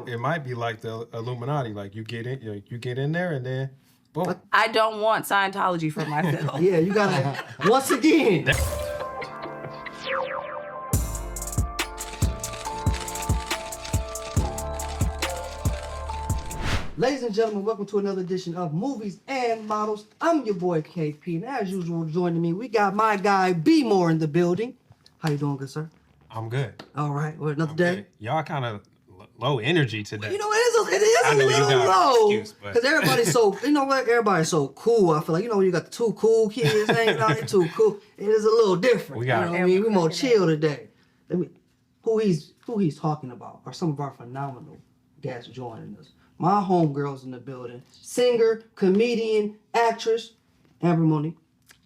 it might be like the Illuminati. Like you get in there and then boom. I don't want Scientology for myself. Yeah, you gotta once again. Ladies and gentlemen, welcome to another edition of Movies and Models. I'm your boy KP, and as usual, joining me, we got my guy B More in the building. How you doing, good sir? I'm good. All right, well, another day. Good. Y'all kind of low energy today. You know, it is I a know you little got low. an excuse, but because everybody's so, you know what? Everybody's so cool. I feel like, you know, when you got the two cool kids hanging out, they too cool. It is a little different. We got you know what I mean? We're more chill today. Who he's talking about are some of our phenomenal guests joining us. My homegirl's in the building. Singer, comedian, actress, Amber Monique.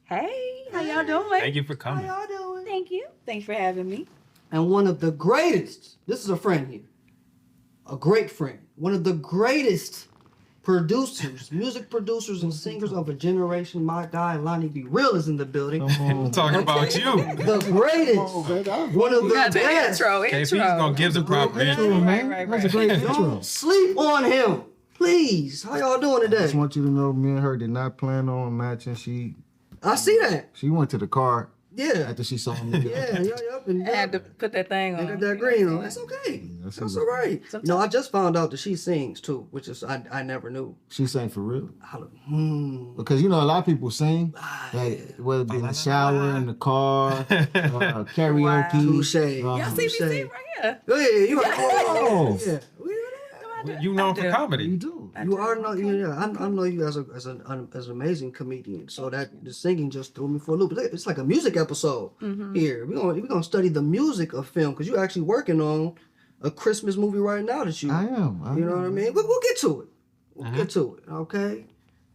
Hey, how y'all doing? Thank you for coming. How y'all doing? Thank you. Thanks for having me. And one of the greatest, this is a friend here, a great friend, one of the greatest producers, music producers and singers of a generation, my guy, Lonny Bereal is in the building. I'm talking about you. The greatest, one of the best. KP's gonna give the proper intro. man. That's a great intro. Don't sleep on him, please. How y'all doing I just today? want you to know, me and her did not plan on matching. She I see that. went to the car Yeah. after she saw me. Yeah. And I had to put that thing They on. got that green on. That's okay. that's That's okay. all right. You know, I just found out that she sings too, which is I never knew. She sang for real. Because Because a lot of people sing, like, whether it be in the shower, in the car, karaoke. touche. Y'all see me sing right here. Oh, yeah, you are. Oh. Yeah. You known for comedy. You do. You are not. Yeah, I know you as an amazing comedian. So that the singing just threw me for a loop. It's like a music episode here. We're gonna study the music of film because you're actually working on a Christmas movie right now that you. I am. You know what I mean? We'll get to it. We'll get to it. Okay.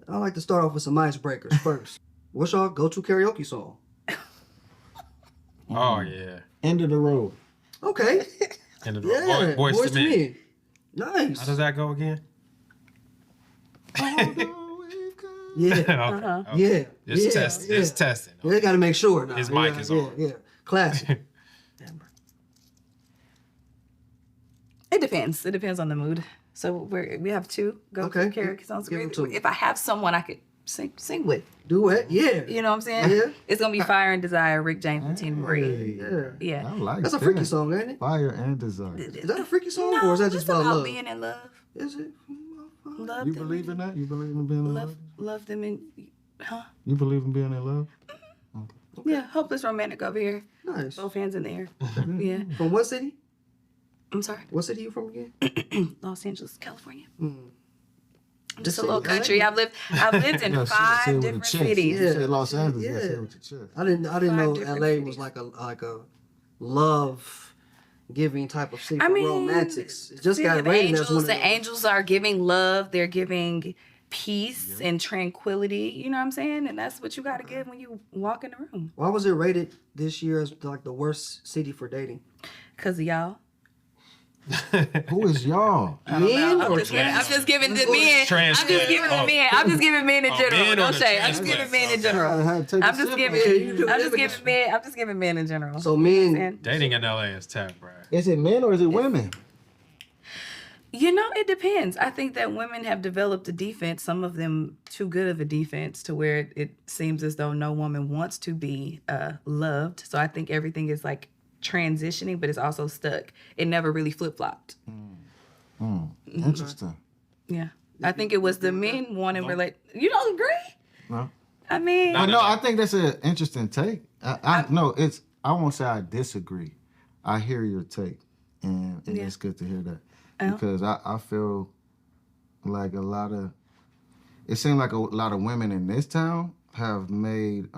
I like to start off with some icebreakers first. What's y'all go-to karaoke song? Oh yeah. End of the road. Okay. And the Yeah. Boys to Men. Nice. How does that go again? Yeah. Okay. Yeah. Just yeah. testing. Yeah, they got to make sure now. His mic is on. Yeah. Classic. It depends. It depends on the mood. So we have two Okay. karaoke songs. Give 'em two. If I have someone I could sing with, Do it. Yeah. you know what I'm saying? Yeah. It's gonna be Fire and Desire, Rick James and Tina Marie. Yeah. Yeah. I like That's a that. freaky song, ain't it? Fire and desire. Is that a freaky song, No, or is that just it's about love? being in love. Is it? Love You them. believe in that? You believe in being in love? Love them and You believe in being in love? yeah, hopeless romantic over here. Nice. Both hands in the air. Yeah. From what city? I'm sorry. What city you from again? Los Angeles, California. Mm. I'm just a city, little country. right? I've lived in Yeah, she said 5 with a different chest. cities. You said Los Angeles. Yeah. Yeah. Say with your chest. I didn't 5 know different LA cities. was like a love giving type of city for I mean, romantics. It just see, got the rated as one of angels. The angels are giving love. They're giving peace and tranquility. You know what I'm saying? And that's what you got to give when you walk in the room. Why was it rated this year as like the worst city for dating? Cause of y'all. Who is y'all? Men I'm or just giving the Or men. I'm trans- just giving the oh. men. I'm just giving men in Oh, general. men No or the shade. I'm just trans- giving men in okay. general. I'm just giving. do I'm just living- giving men. I'm just giving men in general. So men, And, Dating in LA is tough, bro. Is it men or is it women? you know, it depends. I think that women have developed a defense. Some of them too good of a defense to where it seems as though no woman wants to be loved. So I think everything is like transitioning, but it's also stuck. It never really flip flopped. Interesting. Yeah, I think it was the men wanting relate. You don't agree? No. I mean, No, I think that's an interesting take. I won't say I disagree. I hear your take, and Yeah. it's good to hear that Yeah. because I feel like it seems like a lot of women in this town have made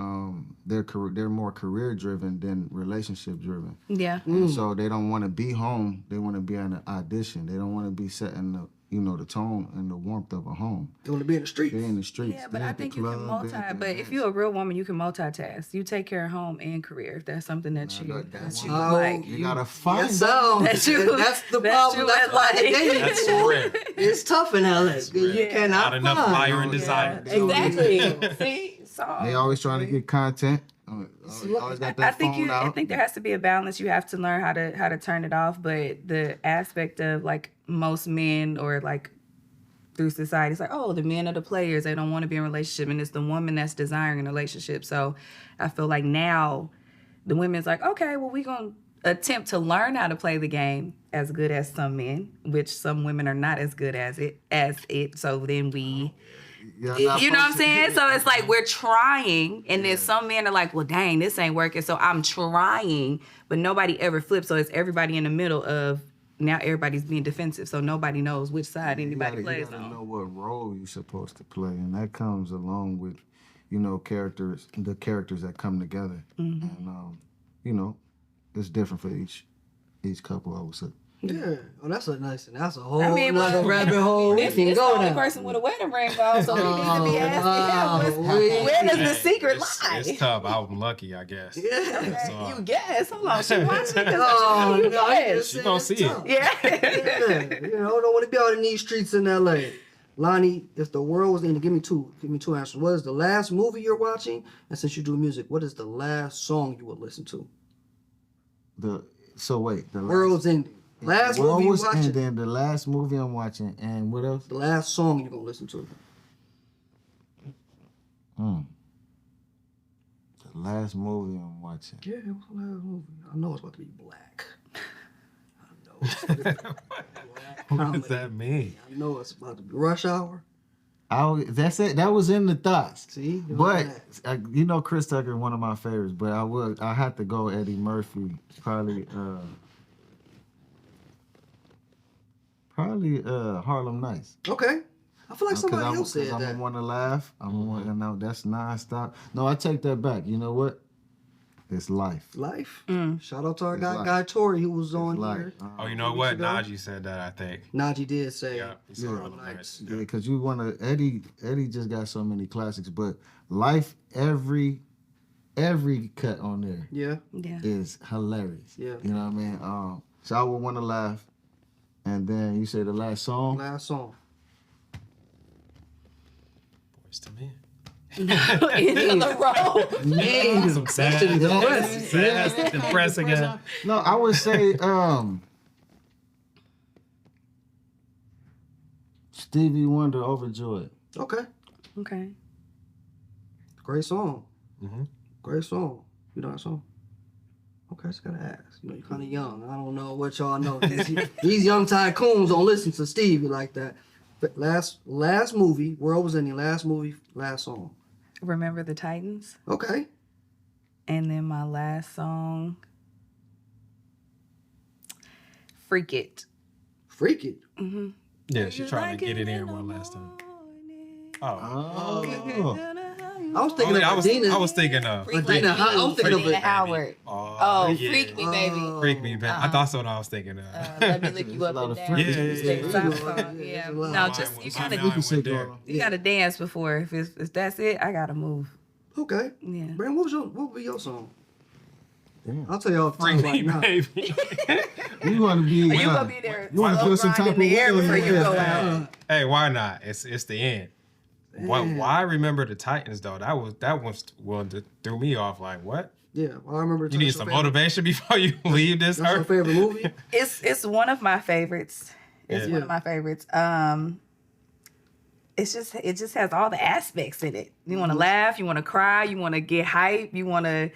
they're more career driven than relationship driven. yeah. And so they don't want to be home. They want to be on an audition. They don't want to be setting the the tone and the warmth of a home. they want to be in the streets. Be in the streets. Yeah, but be I at the think you can club, be multi. at the But if events. you're a real woman, you can multitask. You take care of home and career. If that's something that you Oh, like. You gotta find Yes, so That's you- that's the that's problem. you That's at why the like- dating That's pool rare. is tough in LA. 'Cause you cannot Not enough find. fire and desire. Exactly. See, so They always trying to get content. Always got I that think phone out. I think there has to be a balance. You have to learn how to turn it off. But the aspect of like most men or like through society, it's like, oh, the men are the players. They don't want to be in a relationship, and it's the woman that's desiring a relationship. So I feel like now the women's like, okay, well, we gonna attempt to learn how to play the game as good as some men, which some women are not as good as it. So then we. You know what I'm saying? So it's like we're trying, and then some men are like, well, dang, this ain't working, so I'm trying, but nobody ever flips. So it's everybody in the middle of, now everybody's being defensive, so nobody knows which side anybody plays you gotta on. know what role you're supposed to play, and that comes along with, the characters that come together. And, it's different for each couple, I would say. Yeah. Oh, that's a whole nother rabbit hole we can This go the only down. person with a wedding ring on, so we need to be asking him, where does the secret lie? It's tough. I'm lucky, I guess. Yeah. So, You guess. Hold on, she watching. Oh, You no, guess. She gonna see it. Yeah. Yeah. Don't want to be out in these streets in LA. Lonnie, if the world was in, give me two answers. What is the last movie you're watching? And since you do music, what is the last song you would listen to? The World's ending. Last World movie you was watching. ending, the last movie I'm watching, and what else? The last song you're gonna listen to. The last movie I'm watching. Yeah, what's the last movie? I know it's about to be black. I know. It's about to be black. what does that mean? I know it's about to be Rush Hour. That's it. That was in the thoughts. See, But Chris Tucker is one of my favorites. But I had to go Eddie Murphy. Probably Harlem Nights. Okay. I feel like somebody else said I'm that. gonna want to laugh. That's nonstop. No, I take that back. You know what? It's life. Life. Mm. Shout out to our It's guy, life. Guy Tori, who was on Life. here. Oh, you know weeks what? ago. Najee said that, I think. Najee did say. Yeah, he said Harlem Nights. Yeah, because you want to. Eddie just got so many classics, but life, every cut on there Yeah. Yeah. is hilarious. Yeah. You know what I mean? So I would want to laugh, and then you say the last song. Last song. Boys to Men. In the row. Some sad, depressing. No, I would say Stevie Wonder, Overjoyed. Okay. Okay. Great song. Mm-hmm. Great song. You know that song? Okay, just gotta ask. You're kind of young. I don't know what y'all know. These young tycoons don't listen to Stevie like that. But last movie, World Was Ending. Last movie, last song. Remember the Titans? Okay. And then my last song, Freak It. Freak It. Mm-hmm. Yeah, she's trying to get it in one last time. Oh. I was thinking of Adina. I was thinking of. Adina. I was thinking of Adina it. Howard. Oh, yeah. Freak Me, baby. Freak Me, baby. I thought that's what I was thinking of. Let me lick you up and down. Yeah. Yeah. Wow. No, just you gotta dance before. If that's it, I gotta move. Okay. Yeah. Brandon, what would be your song? Damn. I'll tell you all the Freak time Me, right now. baby. You want to be? You gonna be there? You want to feel some type of in the air way? before you go out. Hey, why not? It's the end. Why remember the Titans though? That was one that threw me off. Like what? Yeah, well, I remember. You need some motivation before you leave this That's your earth. favorite movie? It's one of my favorites. It's Yeah. one of my favorites. It just has all the aspects in it. You want to laugh, you want to cry, you want to get hype, you want to,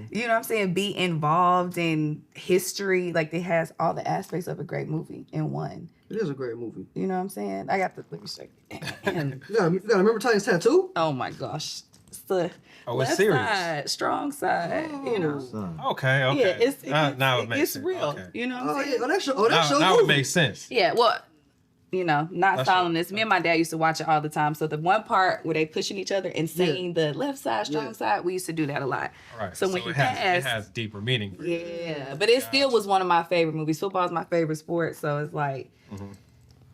you know what I'm saying, be involved in history. Like it has all the aspects of a great movie in one. It is a great movie. You know what I'm saying? I got the let me show you. You gotta remember Titans Tattoo? Oh my gosh, it's the Oh, it's left serious. side, strong side. You know. Son. Okay. Yeah, now it makes it's sense. real. Okay. You know what I'm Oh saying? yeah, that's your Now movie. it makes sense. Yeah, well, you know, not That's following right. this. Me and my dad used to watch it all the time. So the one part where they pushing each other and saying the left side, strong side, we used to do that a lot. All right. So when you it pass, has deeper meaning. yeah, but it still was one of my favorite movies. Football is my favorite sport, so it's like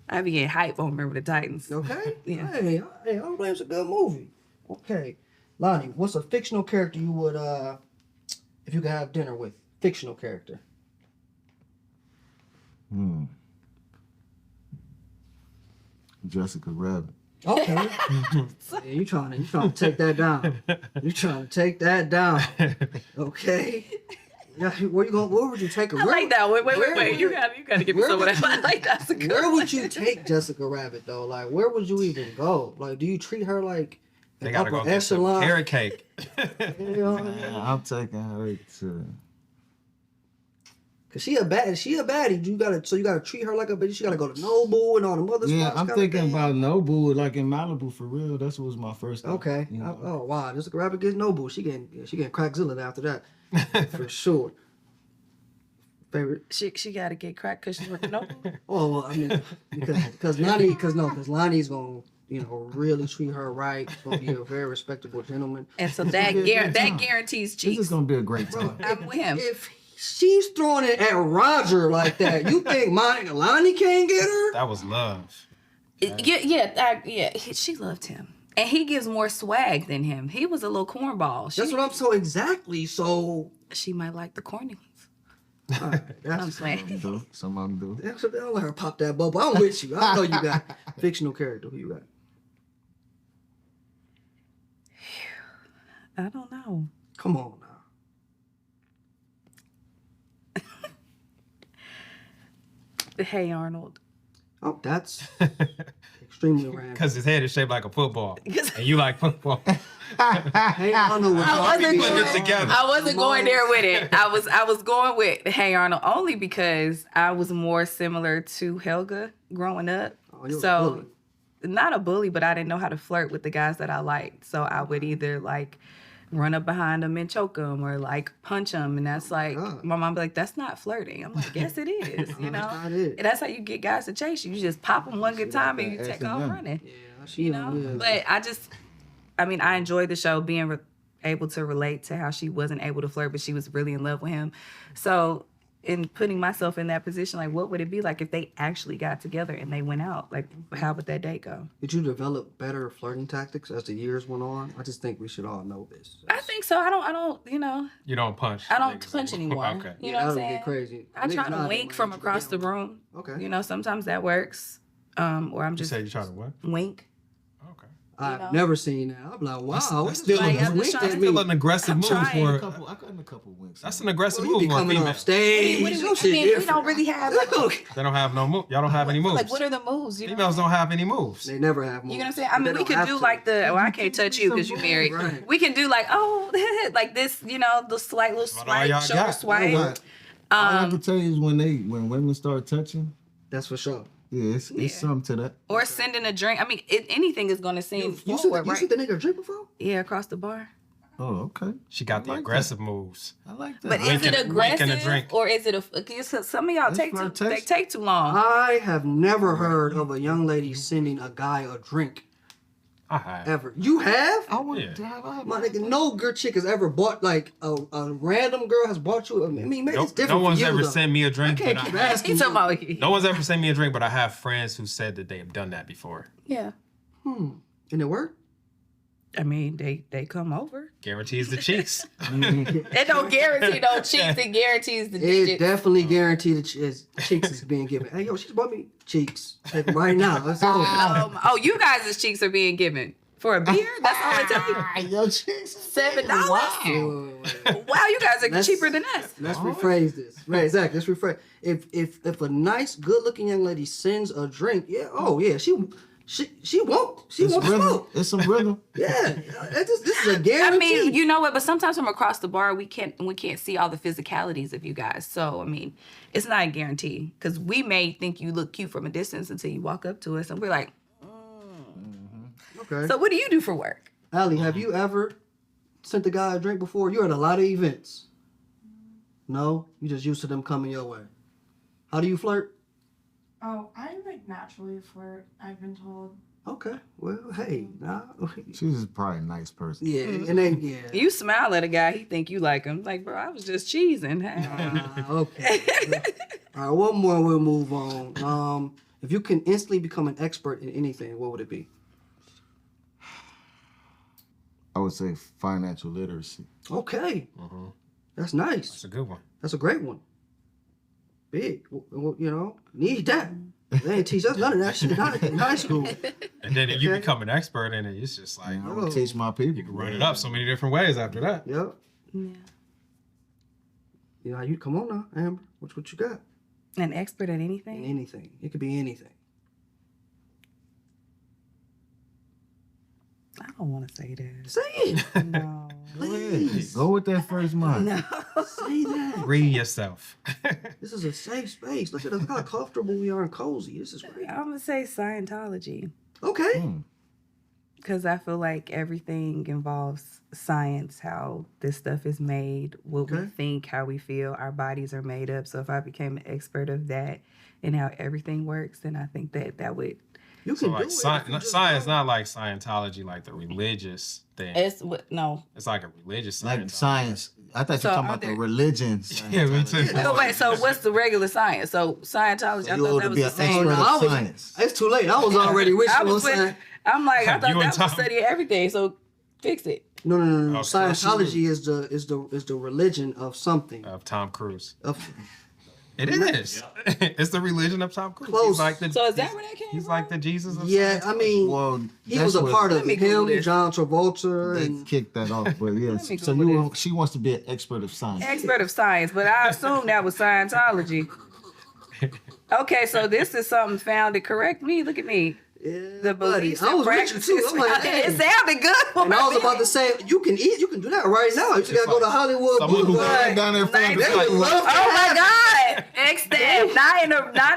I be getting hype on Remember the Titans. Okay. Yeah. Hey, I don't blame it's a good movie. Okay. Lonnie, what's a fictional character you would if you could have dinner with? Fictional character. Jessica Rabbit. Okay. Yeah, you trying to take that down. You trying to take that down. Okay. Yeah, where would you take her? I like that. Wait. You gotta give me some of that. I like that. That's a good Where one. would you take Jessica Rabbit though? Like, where would you even go? Like, do you treat her like They an gotta upper go get some echelon? carrot cake. You know? I'm taking her to. Cause she a baddie. You gotta treat her like a bitch. She gotta go to Nobu and all the mother Yeah, spots I'm kinda thinking thing. about Nobu, like in Malibu for real. That's what was my first thing. Okay. You know? Oh wow, Jessica Rabbit gets Nobu. She getting Crackzilla after that for sure. Favorite. She gotta get cracked because she's working over. Oh well, I mean, because Lonnie's gonna really treat her right. He's gonna be a very respectable gentleman. And so It's that gonna be a good time. guarantees This is cheeks. gonna be a great time. I'm with him. If she's throwing it at Roger like that, you think Lonnie can't get her? That was love. She loved him, and he gives more swag than him. He was a little cornball. That's what I'm so exactly. So She might like the corny ones. that's I'm saying. Some of them do. That's what they'll let her pop that bubble. I'm with you. I know you got fictional character. Who you got? I don't know. Come on now. Hey Arnold. Oh, that's extremely random. Because his head is shaped like a football. And you like football. Hey, Arnold was putting talking it together. I wasn't going there with it. I was going with Hey Arnold only because I was more similar to Helga growing up. Oh, you were a So bully. not a bully, but I didn't know how to flirt with the guys that I liked. So I would either like run up behind them and choke them or like punch them. And that's like, God. my mom be like, that's not flirting. I'm like, yes, it is, you know? That's not it. And that's how you get guys to chase you. You just pop them one good time and you take off running. Yeah, she You know? But I enjoyed the show being able to relate to how she wasn't able to flirt, but she was really in love with him. So in putting myself in that position, like what would it be like if they actually got together and they went out? Like how would that date go? Did you develop better flirting tactics as the years went on? I just think we should all know this. I think so. I don't, You don't punch. I don't niggas punch anymore. Okay. You know what I'm that'll saying? get crazy. I try Niggas to nowadays wink want from you to across the get on. room. Okay. You know, sometimes that works. Or I'm You just said you trying to what? wink. Okay. I've know? never seen that. I'm like, wow, That's this still, like, nigga I'm just winked trying at to me. still an aggressive move trying. for. I got a couple winks. That's an aggressive Well, you move be for a coming female. off stage. What do Your we, shit I mean, we different. don't really have like, They don't have no move. Y'all don't have any moves. like what are the moves? You know? Females don't have any moves. They never have moves. You know what I'm saying? I mean, They we don't could have do to. like I can't touch you because you married. Right. We can do like, like this, you know, the slight little What all swipe, y'all shoulder got? swipe. What? All I have to tell you is when women start touching, That's for sure. yeah, it's something to that. Or sending a drink. I mean, anything is going to seem You forward, see right? the nigga drink before? Yeah, across the bar. Oh, okay. She got the like aggressive moves. I like that. But is Winking- it winking a aggressive drink. or is it a? Some of y'all It's take flirtatious. they take too long. I have never heard of a young lady sending a guy a drink I have. ever. You have? I would Yeah. My nigga, no good chick has ever bought like a random girl has bought you. I mean, maybe No, it's different. no one's for you, ever though. sent me a I drink. can't But keep I, asking. He's you. talking about no one's ever sent me a drink, but I have friends who said that they have done that before. yeah. And it worked. I mean, they come over. Guarantees the cheeks. It don't guarantee no cheeks. It guarantees the It digits. definitely guaranteed that cheeks is being given. Hey, yo, she's bought me cheeks. Take them right now. Let's go. You guys' cheeks are being given for a beer. That's all it takes. Yo, cheeks. $7. Wait. Wow, you guys are Let's- cheaper than us. Let's rephrase this. Right, exactly. Let's rephrase. If a nice, good-looking young lady sends a drink, she won't It's rhythm. smoke. It's some rhythm. Yeah, this is a I guarantee. mean, you know what? But sometimes from across the bar, we can't see all the physicalities of you guys. So I mean, it's not a guarantee because we may think you look cute from a distance until you walk up to us and we're like, Okay. so what do you do for work? Allie, have you ever sent a guy a drink before? You're at a lot of events. No, you just used to them coming your way. How do you flirt? Oh, I like naturally flirt. I've been told. Okay. Well, hey, nah. She's just probably a nice person. Yeah, and then You smile at a guy, he think you like him. Like, bro, I was just cheesing. Hey. Okay. All right, one more and we'll move on. If you can instantly become an expert in anything, what would it be? I would say financial literacy. Okay. That's nice. That's a good one. That's a great one. Big. Need that. They ain't teach us none of that shit not in high school. And then if you Okay. become an expert in it, it's just like I'm gonna teach my people. you can run it up so many different ways after that. Yep. Yeah. You know, you come on now, Amber. What you got? An expert at In anything? anything. It could be anything. I don't want to say that. Say it. No. Go ahead. Please. Go with that first mind. No. Say that. Read yourself. This is a safe space. Look at us, how comfortable we are and cozy. This is great. I'm going to say Scientology. Okay. Mm. Because I feel like everything involves science, how this stuff is made, what we Okay. think, how we feel, our bodies are made up. So if I became an expert of that and how everything works, then I think that would... You So can like do it. science, if you just science go. not like Scientology, like the religious thing. No. It's like a religious Like Scientology. science. I thought you So were talking are about the there- religion. Yeah, me too. Scientology. Oh, wait, so what's the regular science? So Scientology, So I you thought ought that to was be the an same. expert I of was- science. It's too late. I was already with you. I know was what I'm with, saying? I'm like, I thought You and that was Tom. studying everything, so fix it. No. Oh, so Scientology is the religion of something. Of Tom Cruise. Of It is. It's the religion of Tom Cruise. Close. He's like the, So is that where that came he's from? like the Jesus of yeah, I mean, Well, he that's was a what- part of Let me Google him, this. John Travolta, They and kicked that off, but yes. me So Google you, she wants to be an expert of science. Expert of science, but I assume that was Scientology. Okay, so this is something founded. Correct me. Look at me. yeah, The buddy, beliefs I and was with you practices. too. I'm like, it hey. sounded good. For And I was me. about to say, you can do that right now. You just gotta go to like Hollywood someone who Boulevard. Right down there in front of the Nice. people. Love Oh my God! Extend, not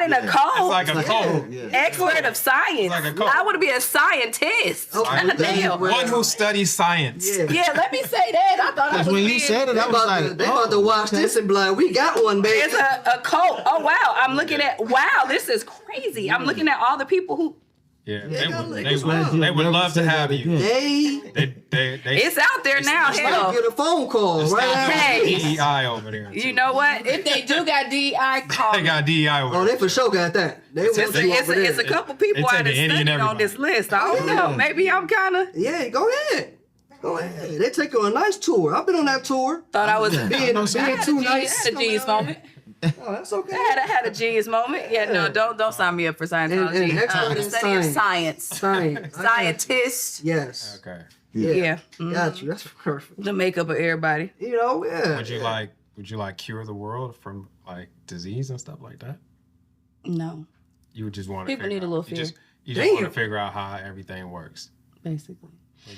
in a cult. It's like a cult. Yeah. Expert of science. like a cult. I want to be a scientist. Okay, God damn. well, One who studies science. Yeah. Yeah, let me say that. I thought I Because was when you being- said it, I They was about, to, like, they about to watch this and be like, we got one, baby. It's a cult. Oh wow! I'm looking at this is crazy. I'm looking at all the people who Yeah, Yeah, they would love to have you. They They it's out there now. might Hell, get a phone call right now. Hey. DEI over there. you know what? If they do got DEI, call They me. got DEI over Oh, there. they for sure got that. They want It's you a, over there. it's a couple people They I take done any and studied on this everybody. list. I don't know. Maybe I'm kind of Yeah, go ahead. Go ahead. They take you on a nice tour. I've been on that tour. thought I was Yeah. being Being too nice. I had a genius moment. Oh, that's okay. I had a genius moment. Yeah, no, don't sign me up for Scientology. And expert in Study of science. science. Science. Scientist. Yes. Okay. Yeah. Got you. That's perfect. The makeup of everybody. You know, yeah. Would you like cure the world from like disease and stuff like that? No, You would just want to People need a little fear. You just want to Damn. figure out how everything works. basically.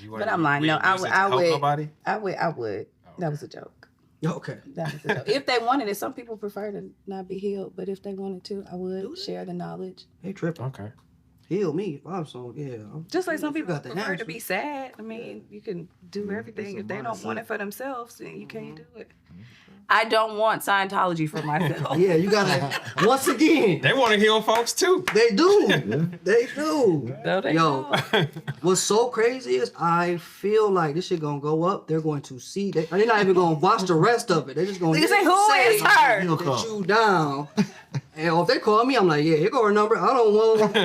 You But wanna I'm lying. No, use it to help nobody. I would. That was a joke. Okay. That was a joke. If they wanted it, some people prefer to not be healed, but if they wanted to, I would share the knowledge. Hey, tripping. Okay. Heal me. If I'm so, yeah. Just like some You people got the prefer to answer. be sad. I mean, you can do everything. If they don't want it for themselves, then you can't do it. I don't want Scientology for myself. Yeah, you gotta. Once again, They want to heal folks too. they do. They do. No, they Yo, don't. what's so crazy is I feel like this shit gonna go up. They're going to see. They're not even gonna watch the rest of it. They're just gonna They say, "Who is her?" He'll Get call. you down. And if they call me, I'm like, yeah, here go her number. I don't want.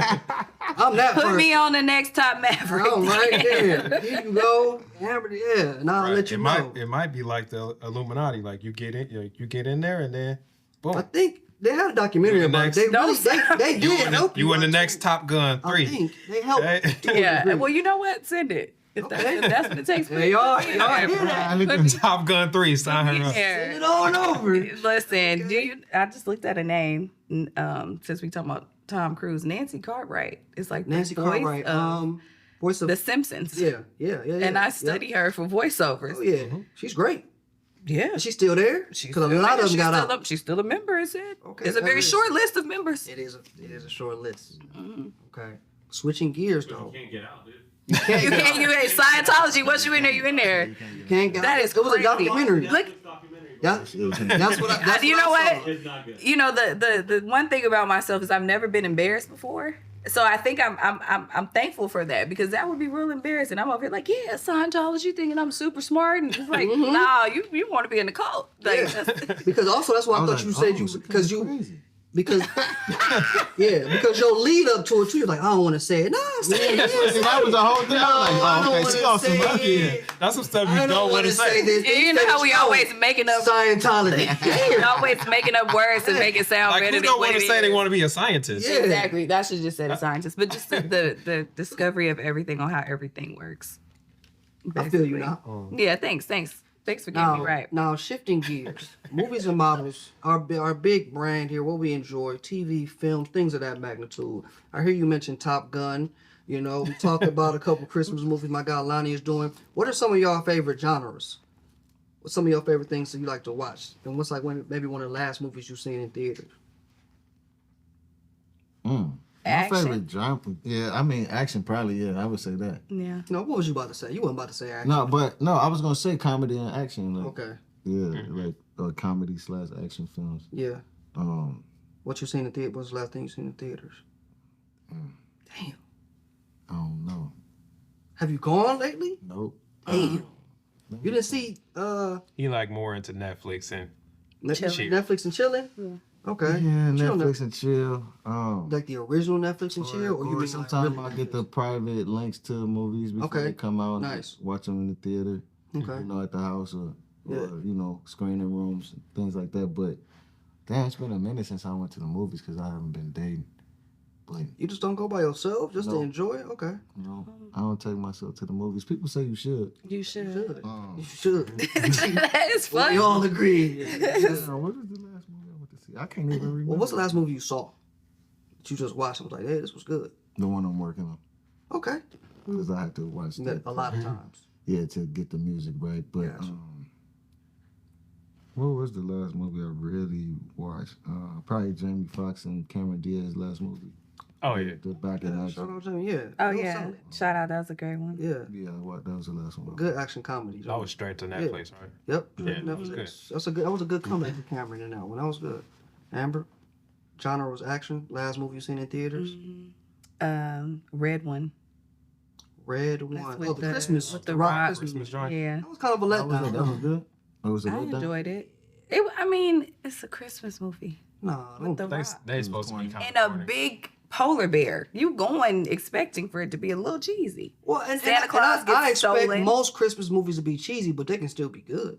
I'm that Put person. me on the next Top Maverick. I'm right there. Here you go, Amber. Yeah, and I'll Right. let you it know. might be like the Illuminati. Like you get in there and then boom. I think they had a documentary You the about it. next- They Don't really, sound- they did help you. You in the I next think. Top Gun I 3. think they helped. Hey. to a Yeah. degree. Well, you know what? Send it. If that's what it takes. There you are. You are here. I look Put at me Top Gun 3. Sign her up. Send it here. on over. Listen, I just looked at a name. Since we talking about Tom Cruise, Nancy Cartwright is like Nancy the voice Cartwright, of voice of The Simpsons. yeah. And I study her for voiceovers. Oh yeah, she's great. Yeah. Is she still there? Because a lot of them got out. She's still a member, is it? Okay, It's a very that is- short list of members. It is a short list. Okay, switching gears though. Can't get out, dude. You can't. You can't. You ain't Scientology. Once you in there, you in there. You can't get That out. is It was a crazy. documentary. Look, That's what. That's you what know I what? saw. It's not good. you know the one thing about myself is I've never been embarrassed before. So I think I'm thankful for that because that would be real embarrassing. I'm over here like, yeah, Scientology thinking I'm super smart, and it's like, nah, you want to be in the cult. Like, Yeah. Because also that's why I, was thought like, you said oh, you that's because you crazy. Because because your lead up to it too, you're like, I don't want to say it. No, say it. That was the whole thing. I was like, okay, she on some Yeah, that's some stuff I you don't want to say. this. You know how we always making up Scientology. We're always making up words to make it sound Like, better who than don't what want to it say is. they want to be a scientist? Yeah. Exactly. That should just say the scientist, but just the discovery of everything on how everything works. I feel you basically. now. Yeah. Thanks for getting me right. Now, shifting gears, movies and models, our big brand here, what we enjoy, TV, film, things of that magnitude. I hear you mention Top Gun. You know, we talked about a couple Christmas movies my guy Lonny is doing. What are some of y'all favorite genres? What's some of your favorite things that you like to watch? And what's like maybe one of the last movies you've seen in theaters? My Action. favorite genre, I mean action probably, I would say that. Yeah. No, what was you about to say? You weren't about to say action. No, I was gonna say comedy and action. Like, Okay. Yeah, like comedy / action films. Yeah. Um, What you seen in theater? What's the last thing you seen in theaters? Damn. I don't know. Have you gone lately? Nope. Damn. You didn't see He like more into Netflix and Netflix and chilling? Yeah. Okay. Yeah, Chill Netflix and chill. Like the original Netflix and chill, or you mean sometimes like I get the private links to movies before Okay. they come out. Nice. And watch them in the theater. Okay. You know, at the house or Yeah. you know, screening rooms and things like that. But damn, it's been a minute since I went to the movies because I haven't been dating. But You just don't go by yourself just to No. enjoy it? Okay. you know, I don't take myself to the movies. People say you should. You You should. should. Um, You should. That is funny. We all agree. damn, what is the last movie I went to see? I can't even remember. Well, what's the last movie you saw that you just watched and was like, hey, this was good? The one I'm working on. Okay. Because I have to watch that. A lot of times. Yeah, to get the music right. But Gotcha. what was the last movie I really watched? Probably Jamie Foxx and Cameron Diaz's last movie. oh yeah. The back in Yeah, action. shout out Jimmy. Yeah. Oh That was yeah. solid. Shout out. That was a great one. Yeah. Yeah, that was the last one. Good action comedy. That was straight to Netflix, right? Yep. Yeah, that was good. That was a good comeback for Cameron in that one. That was good. Amber, genre was action. Last movie you seen in theaters? Red one. Red That's one. with Oh, the the- Christmas. with the Rock rock. Christmas. Christmas joint. Yeah. That was kind of a That was letdown. good. It was a I letdown. enjoyed it. I mean, it's a Christmas movie No, with the They rock. they supposed to be And kind a of big polar bear. You going expecting for it to be a little cheesy. well, and Santa Claus I gets expect stolen. most Christmas movies to be cheesy, but they can still be good.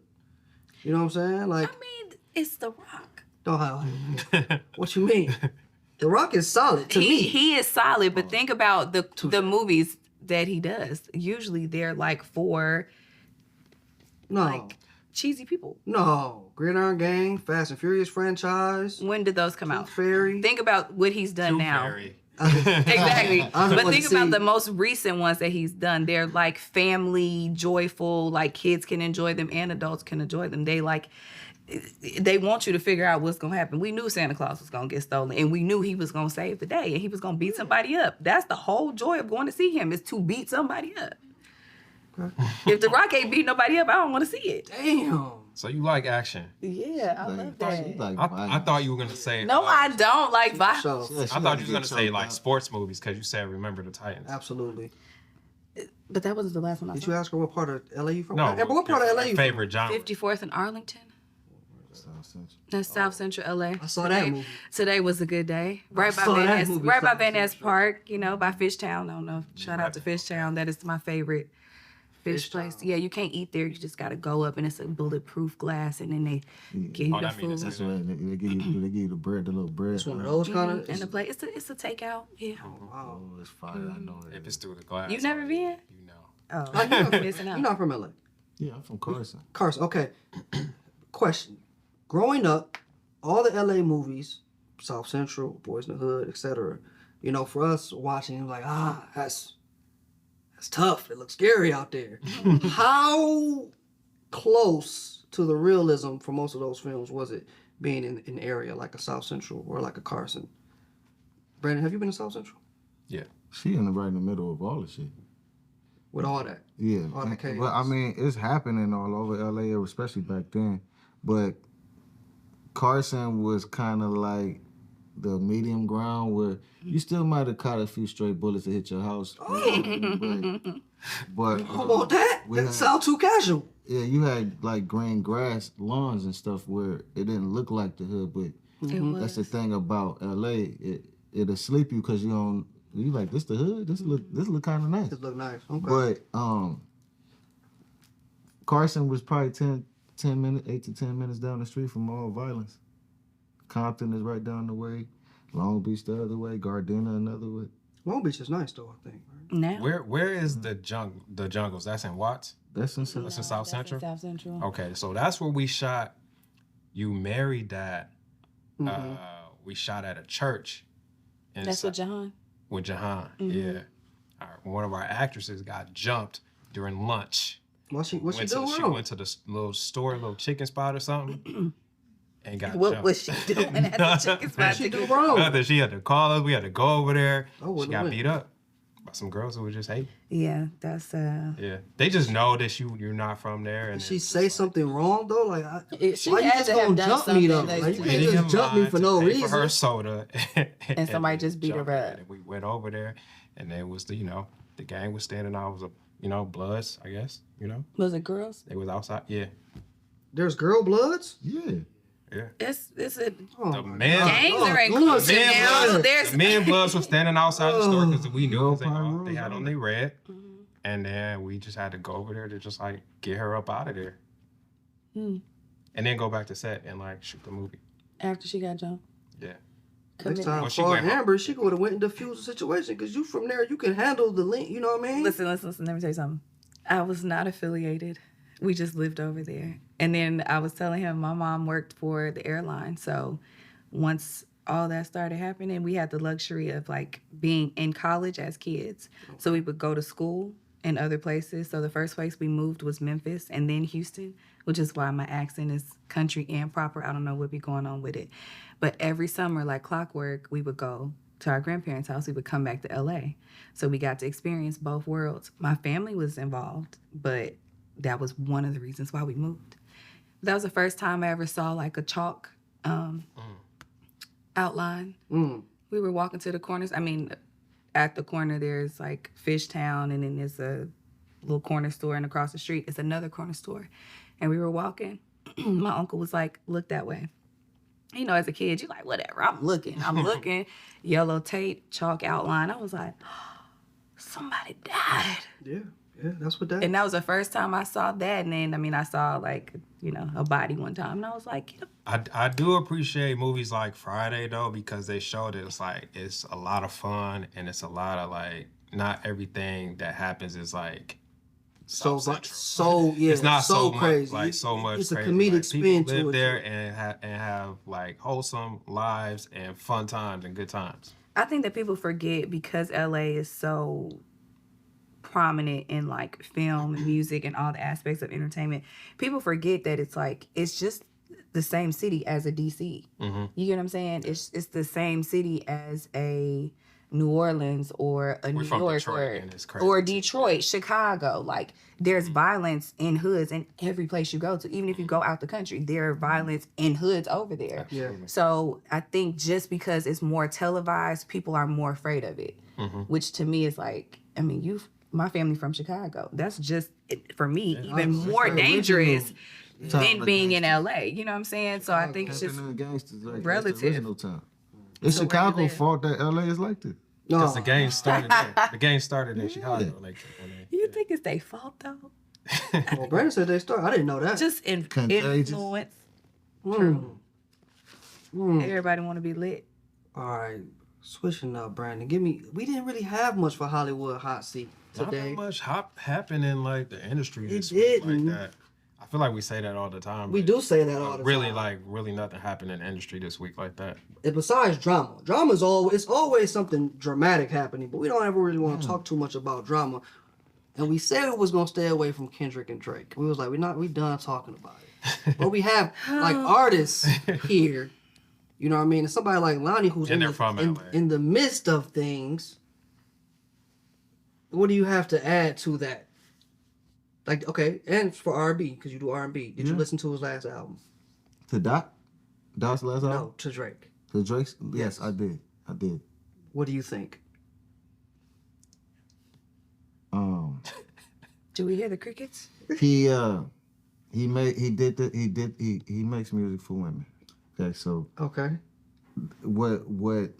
You know what I'm saying? Like, I mean, it's the rock. don't have. What you mean? The Rock is solid to me. He is solid, but think about the movies that he does. Usually they're like for No, like cheesy people. no. Gridiron Gang, Fast and Furious franchise, When did those come out? Fairy. Think about what he's done now. Very. Exactly. I just But want think to about see- the most recent ones that he's done. They're like family, joyful, like kids can enjoy them and adults can enjoy them. They want you to figure out what's gonna happen. We knew Santa Claus was gonna get stolen and we knew he was gonna save the day and he was gonna beat somebody up. That's the whole joy of going to see him, is to beat somebody up. If The Rock ain't beat nobody up, I don't want to see it. Damn. So you like action? Yeah, I love that. I thought you were gonna say. No, I don't like violence. So, I thought you were gonna say like sports movies because you said Remember the Titans. absolutely. But that wasn't the last one I Did saw. you ask her what part of LA you from? No, Amber, what part of LA you from? favorite genre? 54th and Arlington. That's South Central LA. I saw that movie. Today was a good day. Right by saw Van that Ness, movie, right by South Van Ness Central. Park, by Fishtown. I don't know. Shout out to Fishtown. That is my favorite fish place. Yeah, you can't eat there. You just got to go up and it's a bulletproof glass and then they give you Oh, the that means food. it's That's right. They give you the bread, the little bread. It's one of those kind of. And the plate, it's a takeout. Yeah. Wow. Oh, it's fire. I know it. If it's through the glass. You've never been? You know. Oh, You're missing out. not from LA. Yeah, I'm from Carson. Carson, okay. Question. Growing up, all the LA movies, South Central, Boys in the Hood, etc. For us watching, it was like, that's tough. It looks scary out there. How close to the realism for most of those films was it being in an area like a South Central or like a Carson? Brandon, have you been to South Central? Yeah. She right in the middle of all the shit. With all that? Yeah, All the chaos. but I mean, it's happening all over LA, especially back then. But Carson was kind of like the medium ground where you still might have caught a few stray bullets that hit your house. But How about that? we That had- sounds too casual. yeah, you had like green grass, lawns and stuff where it didn't look like the hood, but That's the thing about LA. It'll sleep you because you like, this the hood. This look kind of nice. This look nice. Okay. But Carson was probably 10 minutes, 8 to 10 minutes down the street from all violence. Compton is right down the way. Long Beach the other way. Gardena another way. Long Beach is nice though, I think. Right? Now. Where is the jungles? That's in Watts? That's in That's in South Central? South Central. Okay, so that's where we shot You Married That. We shot at a church. That's with Jahan? With Jahan, yeah. One of our actresses got jumped during lunch. What's she doing She wrong? went to the little chicken spot or something. And got What jumped. was she doing at the chicken spot? What'd she do wrong? Nothing. She had to call us. We had to go over there. Oh, she got beat up by some girls who were just hating. Yeah, that's Yeah, they just know that you're not from there. And Did she say something wrong though? Like, she why you had just to have gonna done jump me something though? that- Like, you waiting can't in just jump me line for to no pay reason. for her soda, And somebody we just beat her jumped up. And we went over there, and there was the gang was standing out. It was Bloods, I guess. Was it girls? They was outside. Yeah, There's girl bloods? Yeah. yeah. It's a Oh, The my man- God. gangs Oh, are come on, inclusive man, now. blood. There's The men Bloods was standing outside the store because we knew No 'cause problem. they had on their red, and then we just had to go over there to just like get her up out of there, and then go back to set and like shoot the movie. after she got jumped. Yeah. Next time, Well, she call went home. Amber. She would have went and diffused the situation because you from there. You can handle the link. You know what I mean? Listen. Let me tell you something. I was not affiliated. We just lived over there. And then I was telling him my mom worked for the airline. So once all that started happening, we had the luxury of like being in college as kids. So we would go to school in other places. So the first place we moved was Memphis and then Houston, which is why my accent is country and proper. I don't know what be going on with it. But every summer, like clockwork, we would go to our grandparents' house. We would come back to LA. So we got to experience both worlds. My family was involved, but that was one of the reasons why we moved. That was the first time I ever saw like a chalk outline. We were walking to the corners. I mean, at the corner there's like Fishtown, and then there's a little corner store, and across the street is another corner store. And we were walking. My uncle was like, look that way. As a kid, you're like, whatever, I'm looking. Yellow tape, chalk outline. I was like, somebody died. Yeah, that's what that. And that was the first time I saw that. And then, I saw like, a body one time. And I was like, I do appreciate movies like Friday though, because they showed it. It's a lot of fun, and it's a lot of like, not everything that happens is like so South yeah, it's not so crazy. much so much. It's a crazy. comedic Like, spin people to live it. there and have like wholesome lives and fun times and good times. I think that people forget because LA is so prominent in like film and music and all the aspects of entertainment. People forget that it's just the same city as a DC. You get what I'm saying? It's the same city as a New Orleans or a New from York Detroit, and it's crazy. or Detroit, Chicago. Like there's violence in hoods in every place you go to. Even if you go out the country, there are violence in hoods over there. Yeah. So I think just because it's more televised, people are more afraid of it. Which to me is like, my family from Chicago. That's just for me even more dangerous than being in LA. You know what I'm saying? So I think it's just relative. Original time. It's So where you Chicago's live. fault that LA is like this. Because the game started there. The game started in Chicago. Like, You think it's their fault though? Well, Brandon said they started. I didn't know that. Just Contagious. influence. Mm. Everybody want to be lit. All right, switching up, Brandon. We didn't really have much for Hollywood hot seat not today. that much happened in like the industry It this week didn't. like that. I feel like we say that all the time. We but- do say that all but the really, time. really nothing happened in the industry this week like that. And besides drama, drama's always something dramatic happening, but we don't ever really want to talk too much about drama. And we said we was gonna stay away from Kendrick and Drake. We was like, we done talking about it. But we have like artists here, you know what I mean? And somebody like Lonny who's And they're from LA. in the midst of things. What do you have to add to that? Like, okay, and for R&B, because you do R&B. Did you listen to his last album? To Dot's last album? No, to Drake. To Drake's? Yes, I did. What do you think? Do we hear the crickets? He makes music for women. Okay, so Okay. what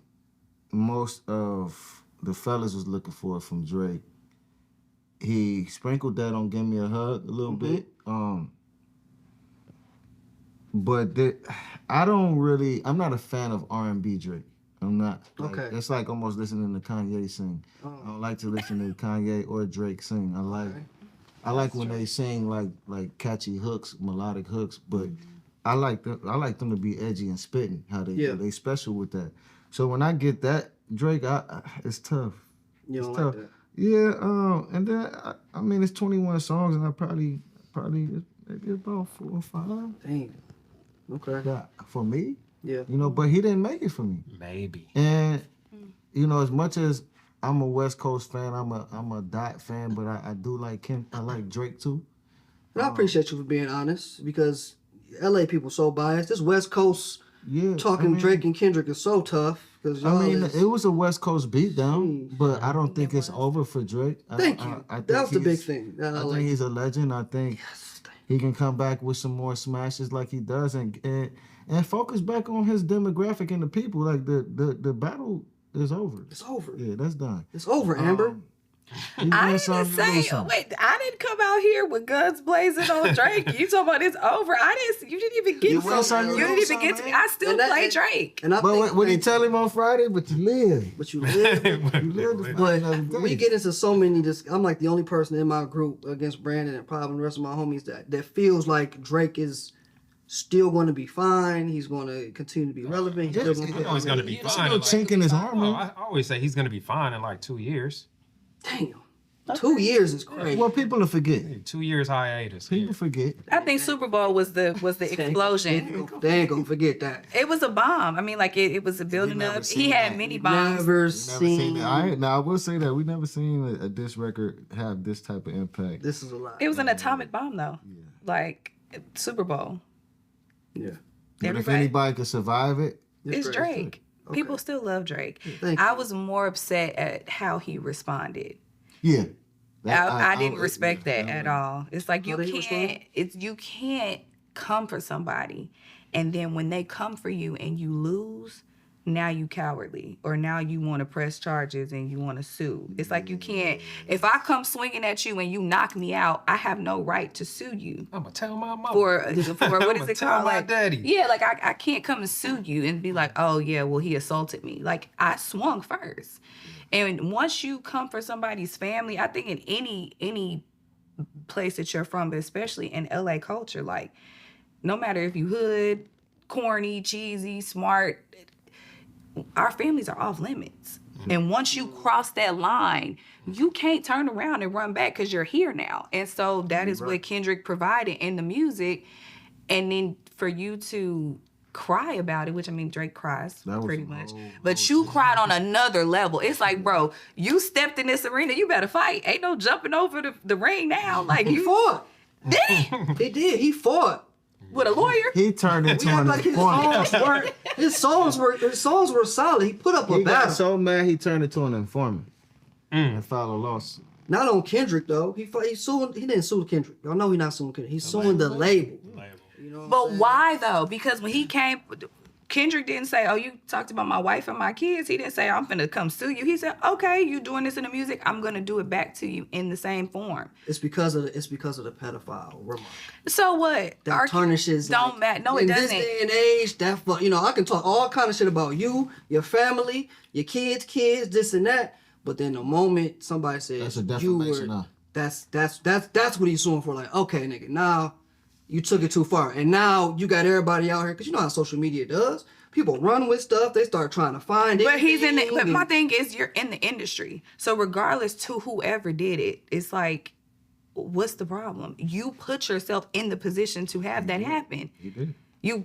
most of the fellas was looking for from Drake. He sprinkled that on "Give Me a Hug" a little bit. But I'm not a fan of R&B Drake. I'm not. Like, Okay. It's like almost listening to Kanye sing. I don't like to listen to Kanye or Drake sing. I like when they sing like catchy hooks, melodic hooks, but I like them to be edgy and spitting. How they special with that. So when I get that Drake, it's tough. You don't It's like tough. that? Yeah. And then I mean it's 21 songs, and I probably maybe about 4 or 5. Dang. Okay. Yeah, for me. Yeah. You know, but he didn't make it for me. Maybe. And you know, as much as I'm a West Coast fan, I'm a Dot fan, but I do like I like Drake too. And I appreciate you for being honest because LA people so biased. This West Coast talking Drake and Kendrick is so tough. Cause it was a West Coast beatdown, but I don't think it's over for Drake. Thank you. I think that was the big he's- thing. I think he's a legend. I think he can come back with some more smashes like he does and focus back on his demographic and the people. Like the battle is over. It's over. Yeah, that's done. It's over, Amber. I didn't say. Wait, I didn't come out here with guns blazing on Drake. You talking about it's over? You didn't even get to me. You didn't even get to me. I still play Drake. And I think, what did he tell him on Friday? But you live. But you live. But we get into so many. I'm like the only person in my group against Brandon and probably the rest of my homies that feels like Drake is still going to be fine. He's going to continue to be relevant. He's still going I know he's gonna be There's fine. no chink in his armor. I always say he's gonna be fine in like 2 years. Damn. 2 years is crazy. Well, people will forget. 2 years hiatus. People forget. I think Super Bowl was the explosion. They ain't gonna forget that. It was a bomb. I mean, like it was a building never up. seen He had that. many bombs. Never Never seen. seen it. I will say that we never seen a diss record have this type of impact. This is a lot. It was an atomic bomb though. Like Super Bowl. Yeah. But if anybody could survive it, It's crazy. Drake. People still love Drake. Thank you. I was more upset at how he responded. yeah. I didn't respect that at all. It's like you How did he can't. You can't come for somebody, and then when they come for you and you lose, now you cowardly, or now you want to press charges and you want to sue. It's like you can't. If I come swinging at you and you knock me out, I have no right to sue you. I'm gonna tell my mom. For what is it Tell called? my Like, daddy. yeah, like I can't come and sue you and be like, oh yeah, well he assaulted me. Like I swung first, and once you come for somebody's family, I think in any place that you're from, but especially in LA culture, like no matter if you hood, corny, cheesy, smart, our families are off limits. And once you cross that line, you can't turn around and run back because you're here now. And so that is what Kendrick provided in the music. And then for you to cry about it, which I mean, Drake cries pretty much. But you cried on another level. It's like, bro, you stepped in this arena, you better fight. Ain't no jumping over the ring now. Like He you fought. did he? He did. He fought. With a lawyer? He turned into We act an like informant. his songs were solid. He put up a He got battle. so mad he turned into an informant and filed a lawsuit. Not on Kendrick though. He didn't sue Kendrick. Y'all know he's not suing Kendrick. He's suing the label. You know what I'm But saying? why though? Because when he came, Kendrick didn't say, oh, you talked about my wife and my kids. He didn't say, I'm finna come sue you. He said, okay, you doing this in the music, I'm gonna do it back to you in the same form. It's because of the pedophile remark. So what? That tarnishes. Don't matter. No, it in doesn't. this day and age, I can talk all kind of shit about you, your family, your kids, this and that. But then the moment somebody says That's a defamation, huh? that's what he's suing for. Like, okay, nigga, now you took it too far, and now you got everybody out here because you know how social media does. People run with stuff. They start trying to find it. But but my thing is, you're in the industry. So regardless to whoever did it, it's like, what's the problem? You put yourself in the position to have that happen. You did.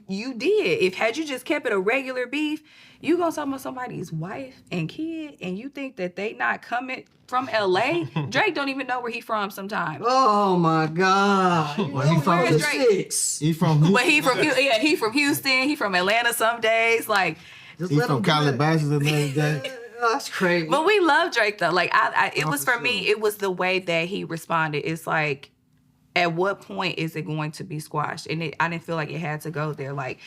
You did. If had you just kept it a regular beef, you gonna talk about somebody's wife and kid, and you think that they not coming from LA? Drake don't even know where he from sometimes. Oh my God! Well, he from Where is Drake? He from But he from Houston. He from Atlanta some days. Like, Just he let from him do that. Calabasas and everything. That's crazy. but we love Drake though. Like, it was for for me. It was the way that he responded. It's like, at what point is it going to be squashed? And I didn't feel like it had to go there. Like,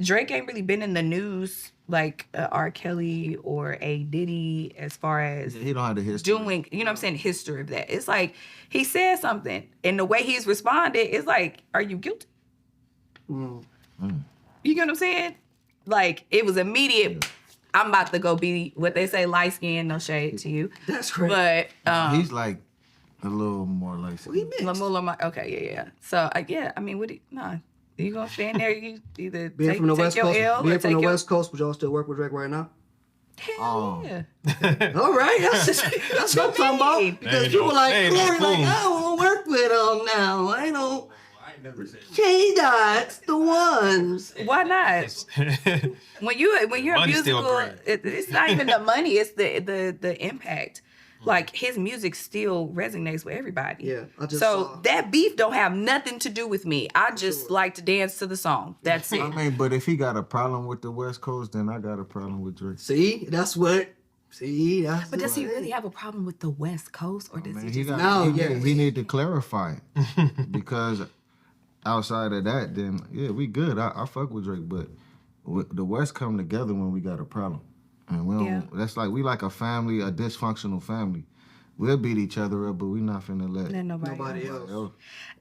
Drake ain't really been in the news like R. Kelly or A. Diddy as far as He don't have the history. doing, you know what I'm saying, history of that. It's like he said something, and the way he's responded is like, are you guilty? You get what I'm saying? Like, it was immediate. I'm about to go be what they say, light skin, no shade to you. That's great. But He's like a little more like. We mixed. okay, yeah. So yeah, I mean, you gonna stand there? You either Being take, from the take West your Coast, L or being take from the your West Coast, would y'all still work with Drake right now? hell yeah. All right, that's what I'm talking about. mean? Because Ain't people no- like ain't no Corey, like, fool. I don't want to work with him now. I don't. I ain't never said K-Dot's the ones. Why not? When you're Money's still musical, great. it's not even the money; it's the impact. Like his music still resonates with everybody. Yeah, I just so saw- that beef don't have nothing to do with me. I just like to dance to the song. That's it. I mean, but if he got a problem with the West Coast, then I got a problem with Drake. See, that's what. See, that's. But does he what- really have a problem with the West Coast, or does Man, he he just? got. No, he, yeah. he need to clarify it because outside of that, then yeah, we good. I fuck with Drake, but the West come together when we got a problem, and we don't. Yeah. That's like we like a family, a dysfunctional family. We'll beat each other up, but we not finna let Then nobody Nobody else. else.